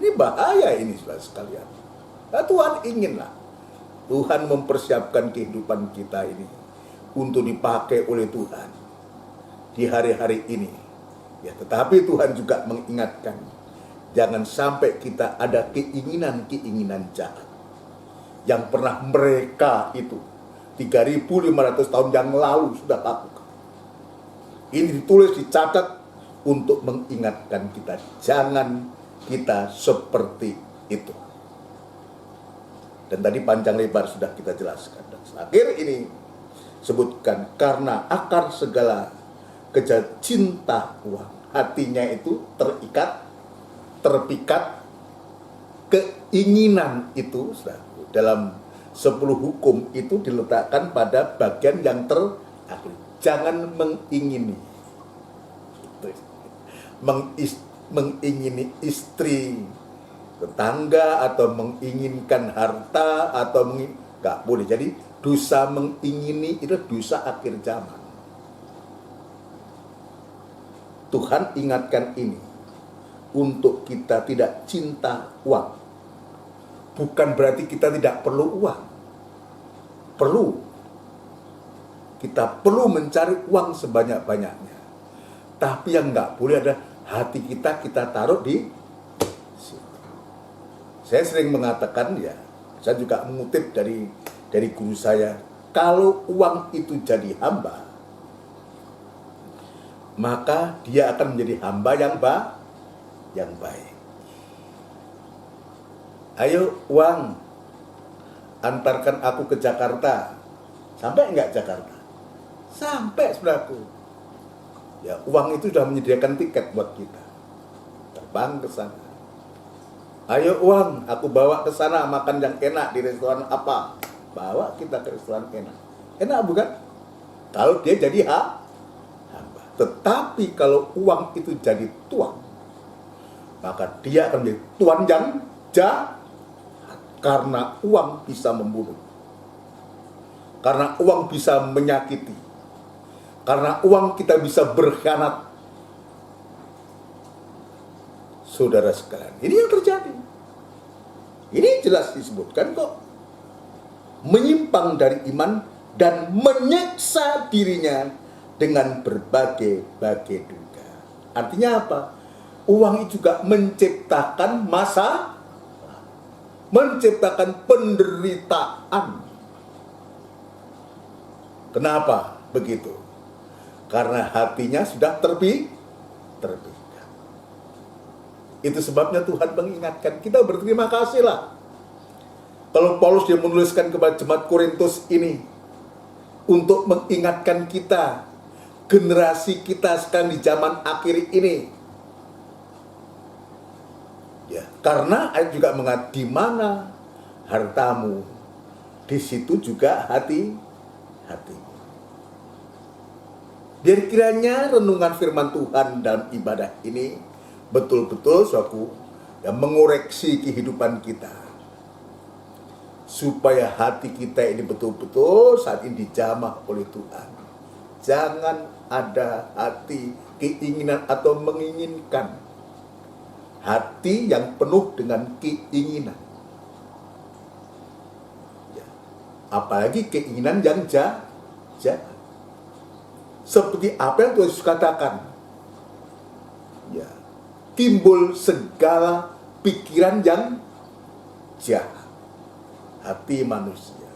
Speaker 1: Ini bahaya ini saudara sekalian. Nah, Tuhan inginlah Tuhan mempersiapkan kehidupan kita ini untuk dipakai oleh Tuhan di hari-hari ini. Ya, tetapi Tuhan juga mengingatkan, jangan sampai kita ada keinginan-keinginan jahat yang pernah mereka itu 3.500 tahun yang lalu sudah lakukan. Ini ditulis, dicatat untuk mengingatkan kita, jangan kita seperti itu. Dan tadi panjang lebar sudah kita jelaskan. Dan akhir ini sebutkan karena akar segala kejahatan cinta uang. Hatinya itu terpikat keinginan itu. Dalam 10 hukum itu diletakkan pada bagian yang terakhir. Jangan mengingini. Mengingini istri, tetangga, atau menginginkan harta, atau nggak boleh. Jadi dosa mengingini itu dosa akhir zaman. Tuhan ingatkan ini untuk kita tidak cinta uang. Bukan berarti kita tidak perlu uang. Perlu. Kita perlu mencari uang sebanyak-banyaknya. Tapi yang nggak boleh ada hati kita taruh di. Saya sering mengatakan, ya, saya juga mengutip dari guru saya, kalau uang itu jadi hamba, maka dia akan menjadi hamba yang baik. Ayo uang, antarkan aku ke Jakarta. Sampai enggak Jakarta? Sampai, saudaraku. Ya, uang itu sudah menyediakan tiket buat kita. Terbang ke sana. Ayo uang, aku bawa ke sana makan yang enak di restoran apa? Bawa kita ke restoran enak. Enak bukan? Kalau dia jadi hamba. Tetapi kalau uang itu jadi tuan, maka dia akan menjadi tuan yang jahat. Karena uang bisa membunuh. Karena uang bisa menyakiti. Karena uang kita bisa berkhianat. Saudara sekalian, ini yang terjadi. Ini jelas disebutkan kok. Menyimpang dari iman dan menyiksa dirinya dengan berbagai-bagai duka. Artinya apa? Uang itu juga menciptakan menciptakan penderitaan. Kenapa begitu? Karena hatinya sudah terpikat. Itu sebabnya Tuhan mengingatkan kita, berterima kasihlah. Kalau Paulus dia menuliskan kepada jemaat Korintus ini untuk mengingatkan kita generasi kita sekarang di zaman akhir ini. Ya, karena ayat juga mengatakan di mana hartamu, di situ juga hatimu. Biar kiranya renungan firman Tuhan dalam ibadah ini betul-betul suatu yang mengoreksi kehidupan kita, supaya hati kita ini betul-betul saat ini dijamah oleh Tuhan. Jangan ada hati keinginan atau menginginkan, hati yang penuh dengan keinginan, ya, apalagi keinginan yang jahat. Seperti apa yang Tuhan Yesus katakan, ya, timbul segala pikiran yang jahat, hati manusia.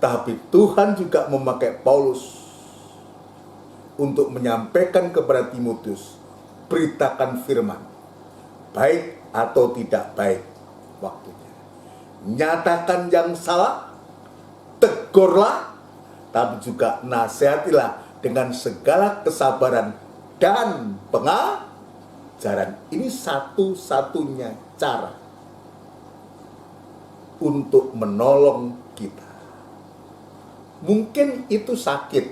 Speaker 1: Tapi Tuhan juga memakai Paulus untuk menyampaikan kepada Timotius, beritakan firman, baik atau tidak baik waktunya. Nyatakan yang salah, tegurlah, tapi juga nasihatilah dengan segala kesabaran dan pengajaran. Ini satu-satunya cara untuk menolong kita. Mungkin itu sakit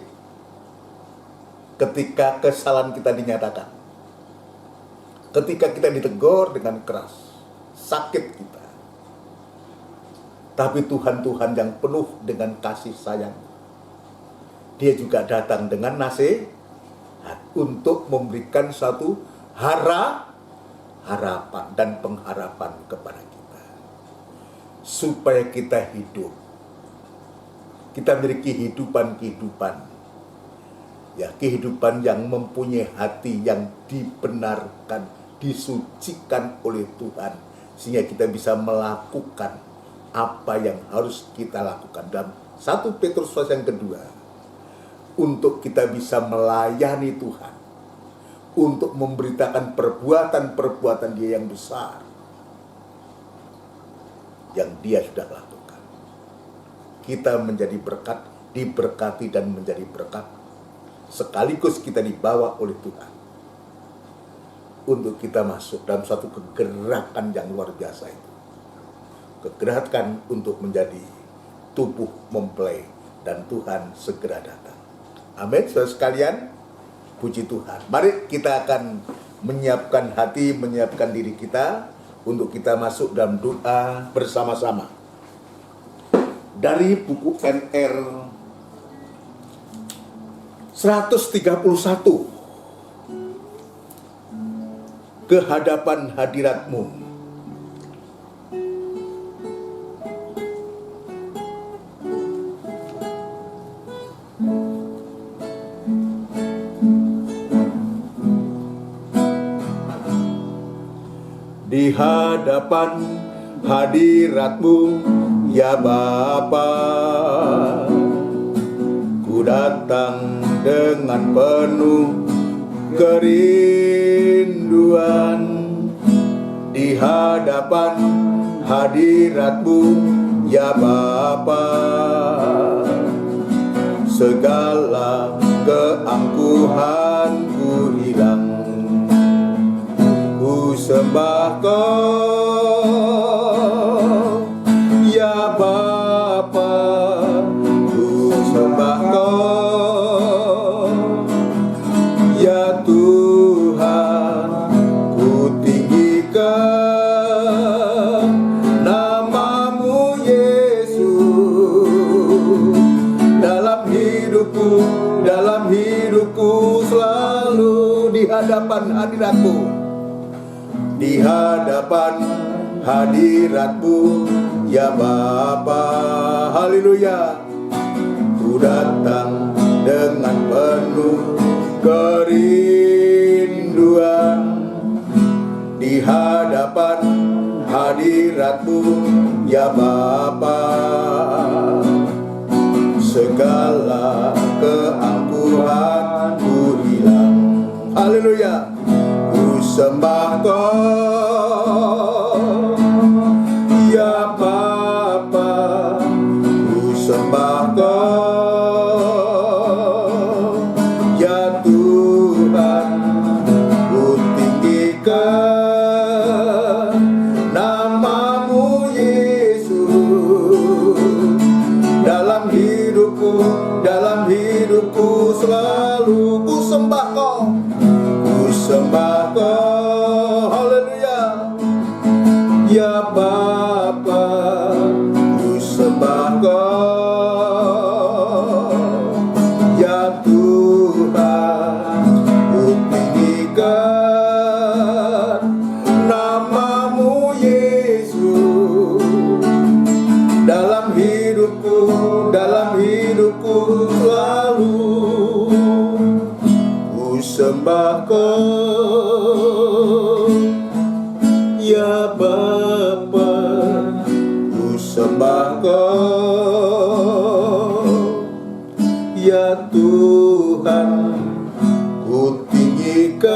Speaker 1: ketika kesalahan kita dinyatakan, ketika kita ditegur dengan keras, sakit kita. Tapi Tuhan yang penuh dengan kasih sayang, Dia juga datang dengan nasihat untuk memberikan suatu harapan dan pengharapan kepada kita, supaya kita hidup, kita memiliki kehidupan, ya, kehidupan yang mempunyai hati yang dibenarkan, disucikan oleh Tuhan, sehingga kita bisa melakukan apa yang harus kita lakukan. Dalam 1 Petrus pasal yang kedua, untuk kita bisa melayani Tuhan, untuk memberitakan perbuatan-perbuatan Dia yang besar, yang Dia sudah lakukan. Kita menjadi berkat, diberkati dan menjadi berkat, sekaligus kita dibawa oleh Tuhan untuk kita masuk dalam suatu kegerakan yang luar biasa itu. Kegerakan untuk menjadi tubuh mempelai, dan Tuhan segera datang. Amin, saudara sekalian, puji Tuhan. Mari kita akan menyiapkan hati, menyiapkan diri kita untuk kita masuk dalam doa bersama-sama. Dari buku NR 131, kehadapan hadirat-Mu. Di hadapan hadirat-Mu, ya Bapa, ku datang dengan penuh kerinduan. Di hadapan hadirat-Mu, ya Bapa, segala keangkuhanku hilang. Ku sembah Kau, ya Bapa, ku sembah Kau, ya Tuhan, ku tinggikan nama-Mu Yesus. Dalam hidupku selalu di hadapan hadirat-Mu. Di hadapan hadirat-Mu, ya Bapa, haleluya. Ku datang dengan penuh kerinduan. Di hadapan hadirat-Mu, ya Bapa, segala keangkuhanku hilang. Haleluya. Ku sembah Kau, ya Bapa, ku sembah Kau, sembah Kau, ya Bapa, ku sembah Kau, ya Tuhan, ku tinggikan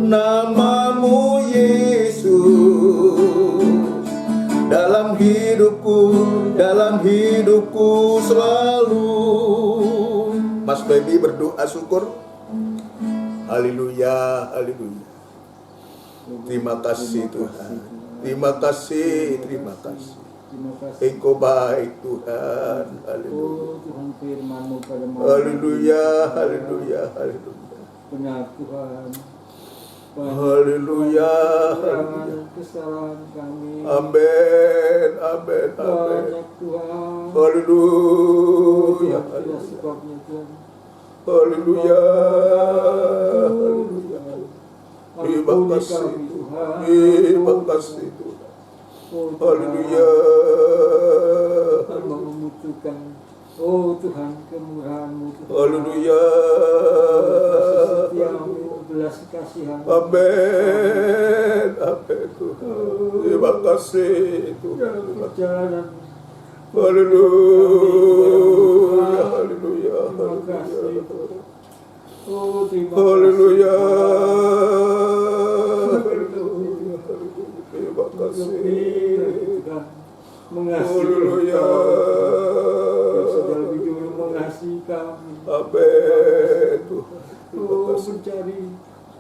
Speaker 1: nama-Mu Yesus dalam hidupku selalu. Mas Baby berdoa syukur. Haleluya, haleluya. Terima kasih Tuhan. Terima kasih, terima kasih.
Speaker 2: Terima kasih.
Speaker 1: Engkau baik Tuhan. Haleluya.
Speaker 2: Oh Tuhan, firman-Mu pada malam
Speaker 1: Haleluya, haleluya, haleluya.
Speaker 2: benar Tuhan.
Speaker 1: Haleluya,
Speaker 2: Kekurangan
Speaker 1: haleluya.
Speaker 2: kesalahan kami.
Speaker 1: Amin, amin, amin.
Speaker 2: Banyak Tuhan.
Speaker 1: Haleluya,
Speaker 2: Tidak
Speaker 1: haleluya.
Speaker 2: sebabnya Tuhan.
Speaker 1: Haleluya, haleluya. Terima
Speaker 2: Ampuni
Speaker 1: kasih
Speaker 2: kami,
Speaker 1: Tuhan.
Speaker 2: Tuhan.
Speaker 1: Terima kasih Tuhan.
Speaker 2: Oh Tuhan.
Speaker 1: Haleluya.
Speaker 2: Hamba membutuhkan. Oh Tuhan, kemurahan-Mu Tuhan.
Speaker 1: Haleluya.
Speaker 2: Setiamu, belas kasihan.
Speaker 1: Amin, amin Tuhan. Terima kasih Tuhan.
Speaker 2: Perjalanan.
Speaker 1: Haleluya, haleluya,
Speaker 2: Terima kasih.
Speaker 1: haleluya.
Speaker 2: Oh terima
Speaker 1: Haleluya.
Speaker 2: kasih.
Speaker 1: Terima kasih.
Speaker 2: Tuhan mengasihi
Speaker 1: Haleluya.
Speaker 2: yang sudah lebih dulu mengasihi kami.
Speaker 1: Amin Tuhan. Terima
Speaker 2: Oh
Speaker 1: kasih.
Speaker 2: mencari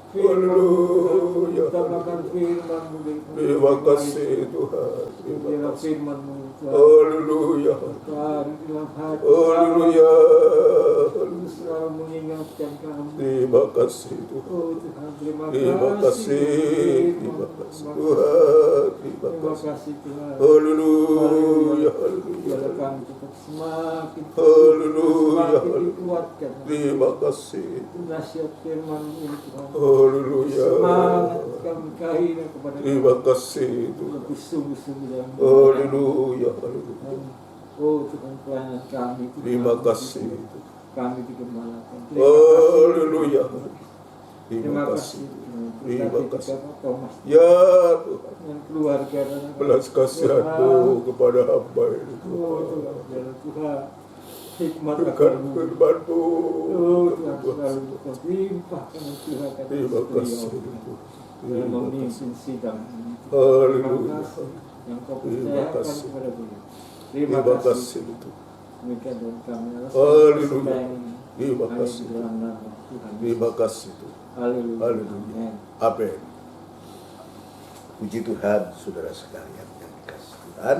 Speaker 1: Haleluya.
Speaker 2: utamakan firman-Mu.
Speaker 1: Terima kasih Tuhan. Terima
Speaker 2: Biarlah
Speaker 1: kasih.
Speaker 2: firman-Mu Tuhan
Speaker 1: Haleluya.
Speaker 2: taruh di dalam hati
Speaker 1: Haleluya.
Speaker 2: kami, selalu mengingatkan kami.
Speaker 1: Terima kasih Tuhan.
Speaker 2: Oh Tuhan, terima
Speaker 1: Terima
Speaker 2: kasih.
Speaker 1: kasih. Terima kasih Tuhan. Terima
Speaker 2: Terima
Speaker 1: kasih.
Speaker 2: kasih Tuhan.
Speaker 1: Haleluya.
Speaker 2: Biarlah
Speaker 1: Haleluya.
Speaker 2: kami tetap semakin
Speaker 1: Haleluya.
Speaker 2: semakin dikuatkan.
Speaker 1: Terima kasih.
Speaker 2: Nasihat firman ini Tuhan.
Speaker 1: Haleluya.
Speaker 2: Semangat kami kahina kepada
Speaker 1: Terima
Speaker 2: Tuhan.
Speaker 1: kasih Tuhan.
Speaker 2: Lebih sungguh-sungguh dalam
Speaker 1: Haleluya. Haleluya.
Speaker 2: Oh Tuhan, pelayanan kami Tuhan.
Speaker 1: Terima kasih.
Speaker 2: Kami digembalakan.
Speaker 1: Haleluya.
Speaker 2: Terima
Speaker 1: Terima
Speaker 2: kasih.
Speaker 1: kasih.
Speaker 2: Terima
Speaker 1: Terima
Speaker 2: kasih
Speaker 1: kasih.
Speaker 2: kepada Thomas
Speaker 1: Ya Tuhan.
Speaker 2: dan keluarga dan
Speaker 1: Belas kasihan-Mu kepada hamba ini
Speaker 2: Oh
Speaker 1: Tuhan.
Speaker 2: Tuhan, biarlah Tuhan hikmat
Speaker 1: Berkat
Speaker 2: akan-Mu.
Speaker 1: firman-Mu.
Speaker 2: Oh Tuhan, selalu berlimpahkan Tuhan kata
Speaker 1: Terima
Speaker 2: beliau,
Speaker 1: kasih.
Speaker 2: Tuhan. Dalam
Speaker 1: Terima kasih.
Speaker 2: memimpin sidang ini.
Speaker 1: Haleluya.
Speaker 2: Terima kasih yang Kau
Speaker 1: Terima
Speaker 2: percayakan
Speaker 1: kasih.
Speaker 2: kepada beliau.
Speaker 1: Terima kasih Tuhan.
Speaker 2: Demikian dan kami alas
Speaker 1: Haleluya.
Speaker 2: sedang ini.
Speaker 1: Terima
Speaker 2: Hanya
Speaker 1: kasih.
Speaker 2: di dalam nama Tuhan.
Speaker 1: Terima kasih Tuhan.
Speaker 2: Haleluya.
Speaker 1: Haleluya.
Speaker 2: Amin.
Speaker 1: Amin. Puji Tuhan, saudara sekalian yang dikasihi Tuhan.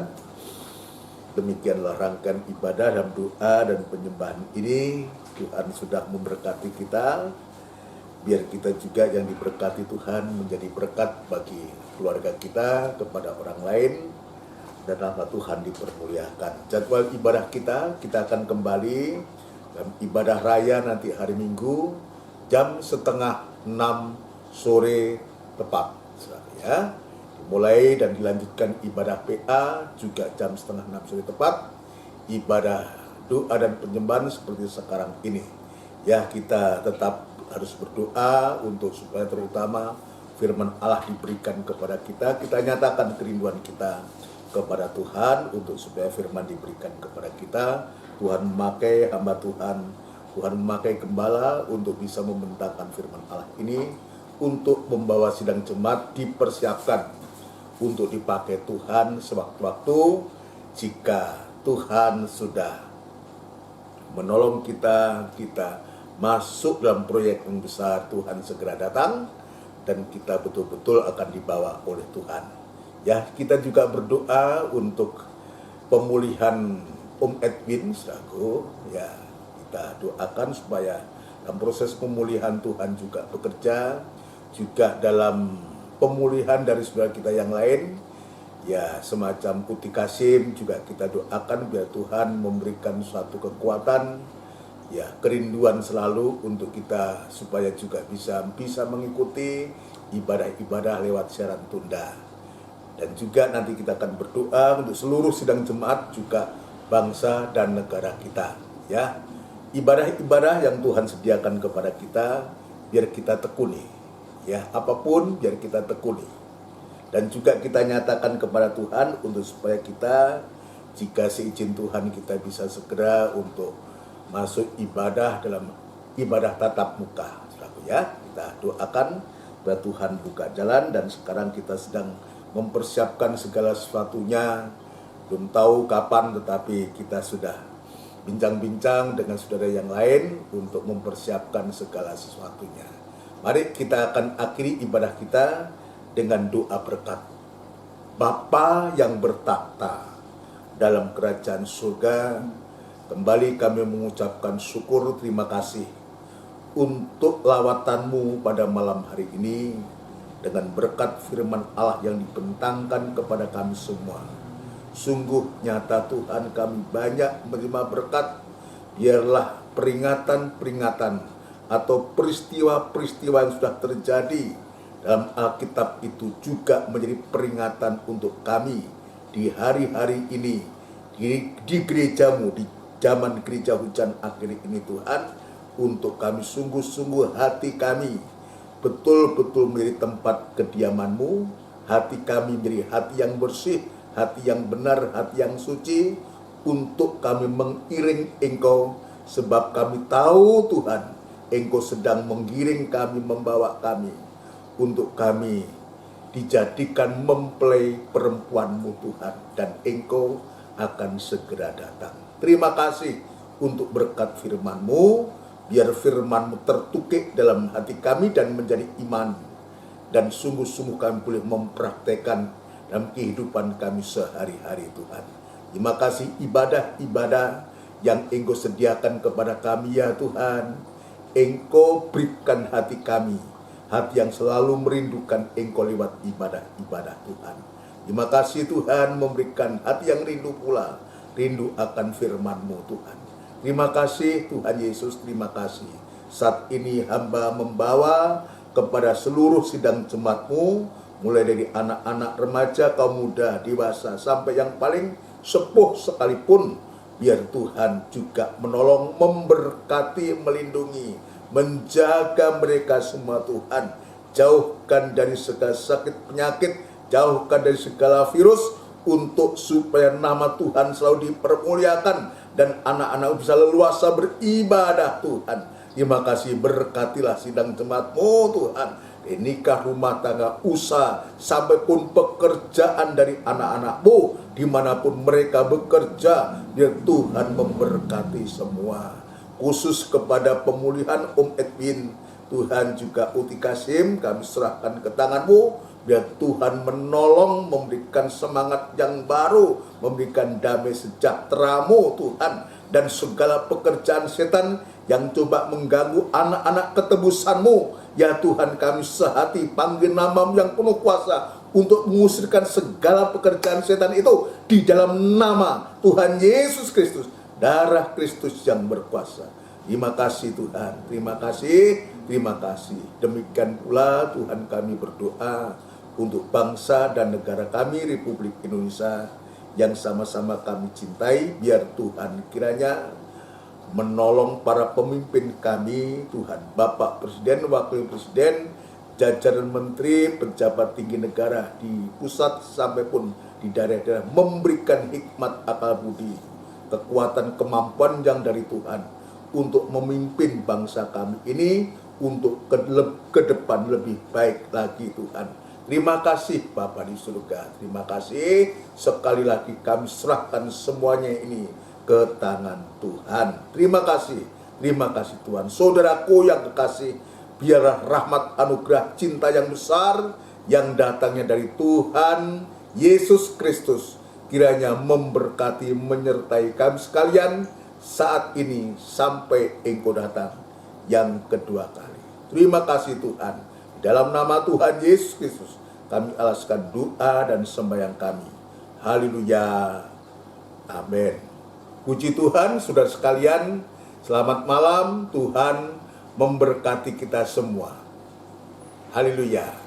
Speaker 1: Demikianlah rangkaian ibadah dan doa dan penyembahan ini. Tuhan sudah memberkati kita. Biar kita juga yang diberkati Tuhan menjadi berkat bagi keluarga kita, kepada orang lain, dan nama Tuhan dipermuliakan. Jadwal ibadah kita akan kembali dalam ibadah raya nanti hari Minggu jam 5:30 sore tepat, saudara ya. Dimulai dan dilanjutkan ibadah PA juga jam 5:30 sore tepat. Ibadah doa dan penyembahan seperti sekarang ini. Ya, kita tetap harus berdoa untuk supaya terutama firman Allah diberikan kepada kita. Kita nyatakan kerinduan kita kepada Tuhan untuk supaya firman diberikan kepada kita. Tuhan memakai hamba Tuhan, Tuhan memakai gembala untuk bisa membentangkan firman Allah ini, untuk membawa sidang jemaat dipersiapkan untuk dipakai Tuhan sewaktu-waktu jika Tuhan sudah menolong kita masuk dalam proyek yang besar. Tuhan segera datang dan kita betul-betul akan dibawa oleh Tuhan. Ya, kita juga berdoa untuk pemulihan Om Edwin, saudaraku. Ya, kita doakan supaya dalam proses pemulihan Tuhan juga bekerja, juga dalam pemulihan dari saudara kita yang lain. Ya, semacam Uti Kasim juga kita doakan biar Tuhan memberikan suatu kekuatan, ya, kerinduan selalu untuk kita supaya juga bisa mengikuti ibadah-ibadah lewat siaran tunda. Dan juga nanti kita akan berdoa untuk seluruh sidang jemaat juga bangsa dan negara kita, ya. ibadah-ibadah yang Tuhan sediakan kepada kita, biar kita tekuni. Ya, apapun biar kita tekuni. Dan juga kita nyatakan kepada Tuhan untuk supaya kita, jika seizin Tuhan, kita bisa segera untuk masuk ibadah dalam ibadah tatap muka. Ya, kita doakan supaya Tuhan buka jalan, dan sekarang kita sedang mempersiapkan segala sesuatunya. Belum tahu kapan, tetapi kita sudah bincang-bincang dengan saudara yang lain untuk mempersiapkan segala sesuatunya. Mari kita akan akhiri ibadah kita dengan doa berkat. Bapa yang bertakhta dalam kerajaan surga, kembali kami mengucapkan syukur terima kasih untuk lawatan-Mu pada malam hari ini, dengan berkat firman Allah yang dibentangkan kepada kami semua. Sungguh nyata Tuhan, kami banyak menerima berkat. Biarlah peringatan-peringatan atau peristiwa-peristiwa yang sudah terjadi dalam Alkitab itu juga menjadi peringatan untuk kami di hari-hari ini, di gereja-Mu, di zaman gereja hujan akhir ini Tuhan, untuk kami sungguh-sungguh hati kami betul-betul menjadi tempat kediaman-Mu, hati kami menjadi hati yang bersih, hati yang benar, hati yang suci, untuk kami mengiring Engkau, sebab kami tahu Tuhan, Engkau sedang menggiring kami, membawa kami, untuk kami dijadikan mempelai perempuan-Mu Tuhan, dan Engkau akan segera datang. Terima kasih untuk berkat firman-Mu, biar firman-Mu tertukik dalam hati kami dan menjadi iman, dan sungguh-sungguh kami boleh mempraktekkan dalam kehidupan kami sehari-hari Tuhan. Terima kasih ibadah-ibadah yang Engkau sediakan kepada kami ya Tuhan. Engkau berikan hati kami, hati yang selalu merindukan Engkau lewat ibadah-ibadah Tuhan. Terima kasih Tuhan, memberikan hati yang rindu pula, rindu akan firman-Mu Tuhan. Terima kasih Tuhan Yesus, terima kasih. Saat ini hamba membawa kepada seluruh sidang jemaat-Mu, mulai dari anak-anak, remaja, kaum muda, dewasa, sampai yang paling sepuh sekalipun, biar Tuhan juga menolong, memberkati, melindungi, menjaga mereka semua Tuhan. Jauhkan dari segala sakit penyakit, jauhkan dari segala virus, untuk supaya nama Tuhan selalu dipermuliakan dan anak-anak bisa leluasa beribadah Tuhan. Terima kasih, berkatilah sidang jemaat-Mu Tuhan, nikah, rumah tangga, usaha, sampai pun pekerjaan dari anak-anak-Mu, dimanapun mereka bekerja, biar Tuhan memberkati semua. Khusus kepada pemulihan Om Edwin, Tuhan juga Uti Kasim, kami serahkan ke tangan-Mu, biar Tuhan menolong, memberikan semangat yang baru, memberikan damai sejahtera-Mu Tuhan, dan segala pekerjaan setan yang coba mengganggu anak-anak ketebusan-Mu, ya Tuhan, kami sehati panggil nama-Mu yang penuh kuasa untuk mengusirkan segala pekerjaan setan itu di dalam nama Tuhan Yesus Kristus, darah Kristus yang berkuasa. Terima kasih Tuhan, terima kasih, terima kasih. Demikian pula Tuhan, kami berdoa untuk bangsa dan negara kami, Republik Indonesia, yang sama-sama kami cintai. Biar Tuhan kiranya menolong para pemimpin kami Tuhan, Bapak Presiden, Wakil Presiden, jajaran menteri, pejabat tinggi negara di pusat sampai pun di daerah-daerah, memberikan hikmat, akal budi, kekuatan, kemampuan yang dari Tuhan untuk memimpin bangsa kami ini untuk ke depan lebih baik lagi Tuhan. Terima kasih Bapa di surga, terima kasih. Sekali lagi kami serahkan semuanya ini ke tangan Tuhan. Terima kasih Tuhan. Saudaraku yang kekasih, biarlah rahmat, anugerah, cinta yang besar yang datangnya dari Tuhan Yesus Kristus kiranya memberkati, menyertai kami sekalian saat ini sampai Engkau datang yang kedua kali. Terima kasih Tuhan. Dalam nama Tuhan Yesus Kristus kami alaskan doa dan sembahyang kami. Haleluya. Amin. Puji Tuhan, saudara sekalian, selamat malam. Tuhan memberkati kita semua. Haleluya.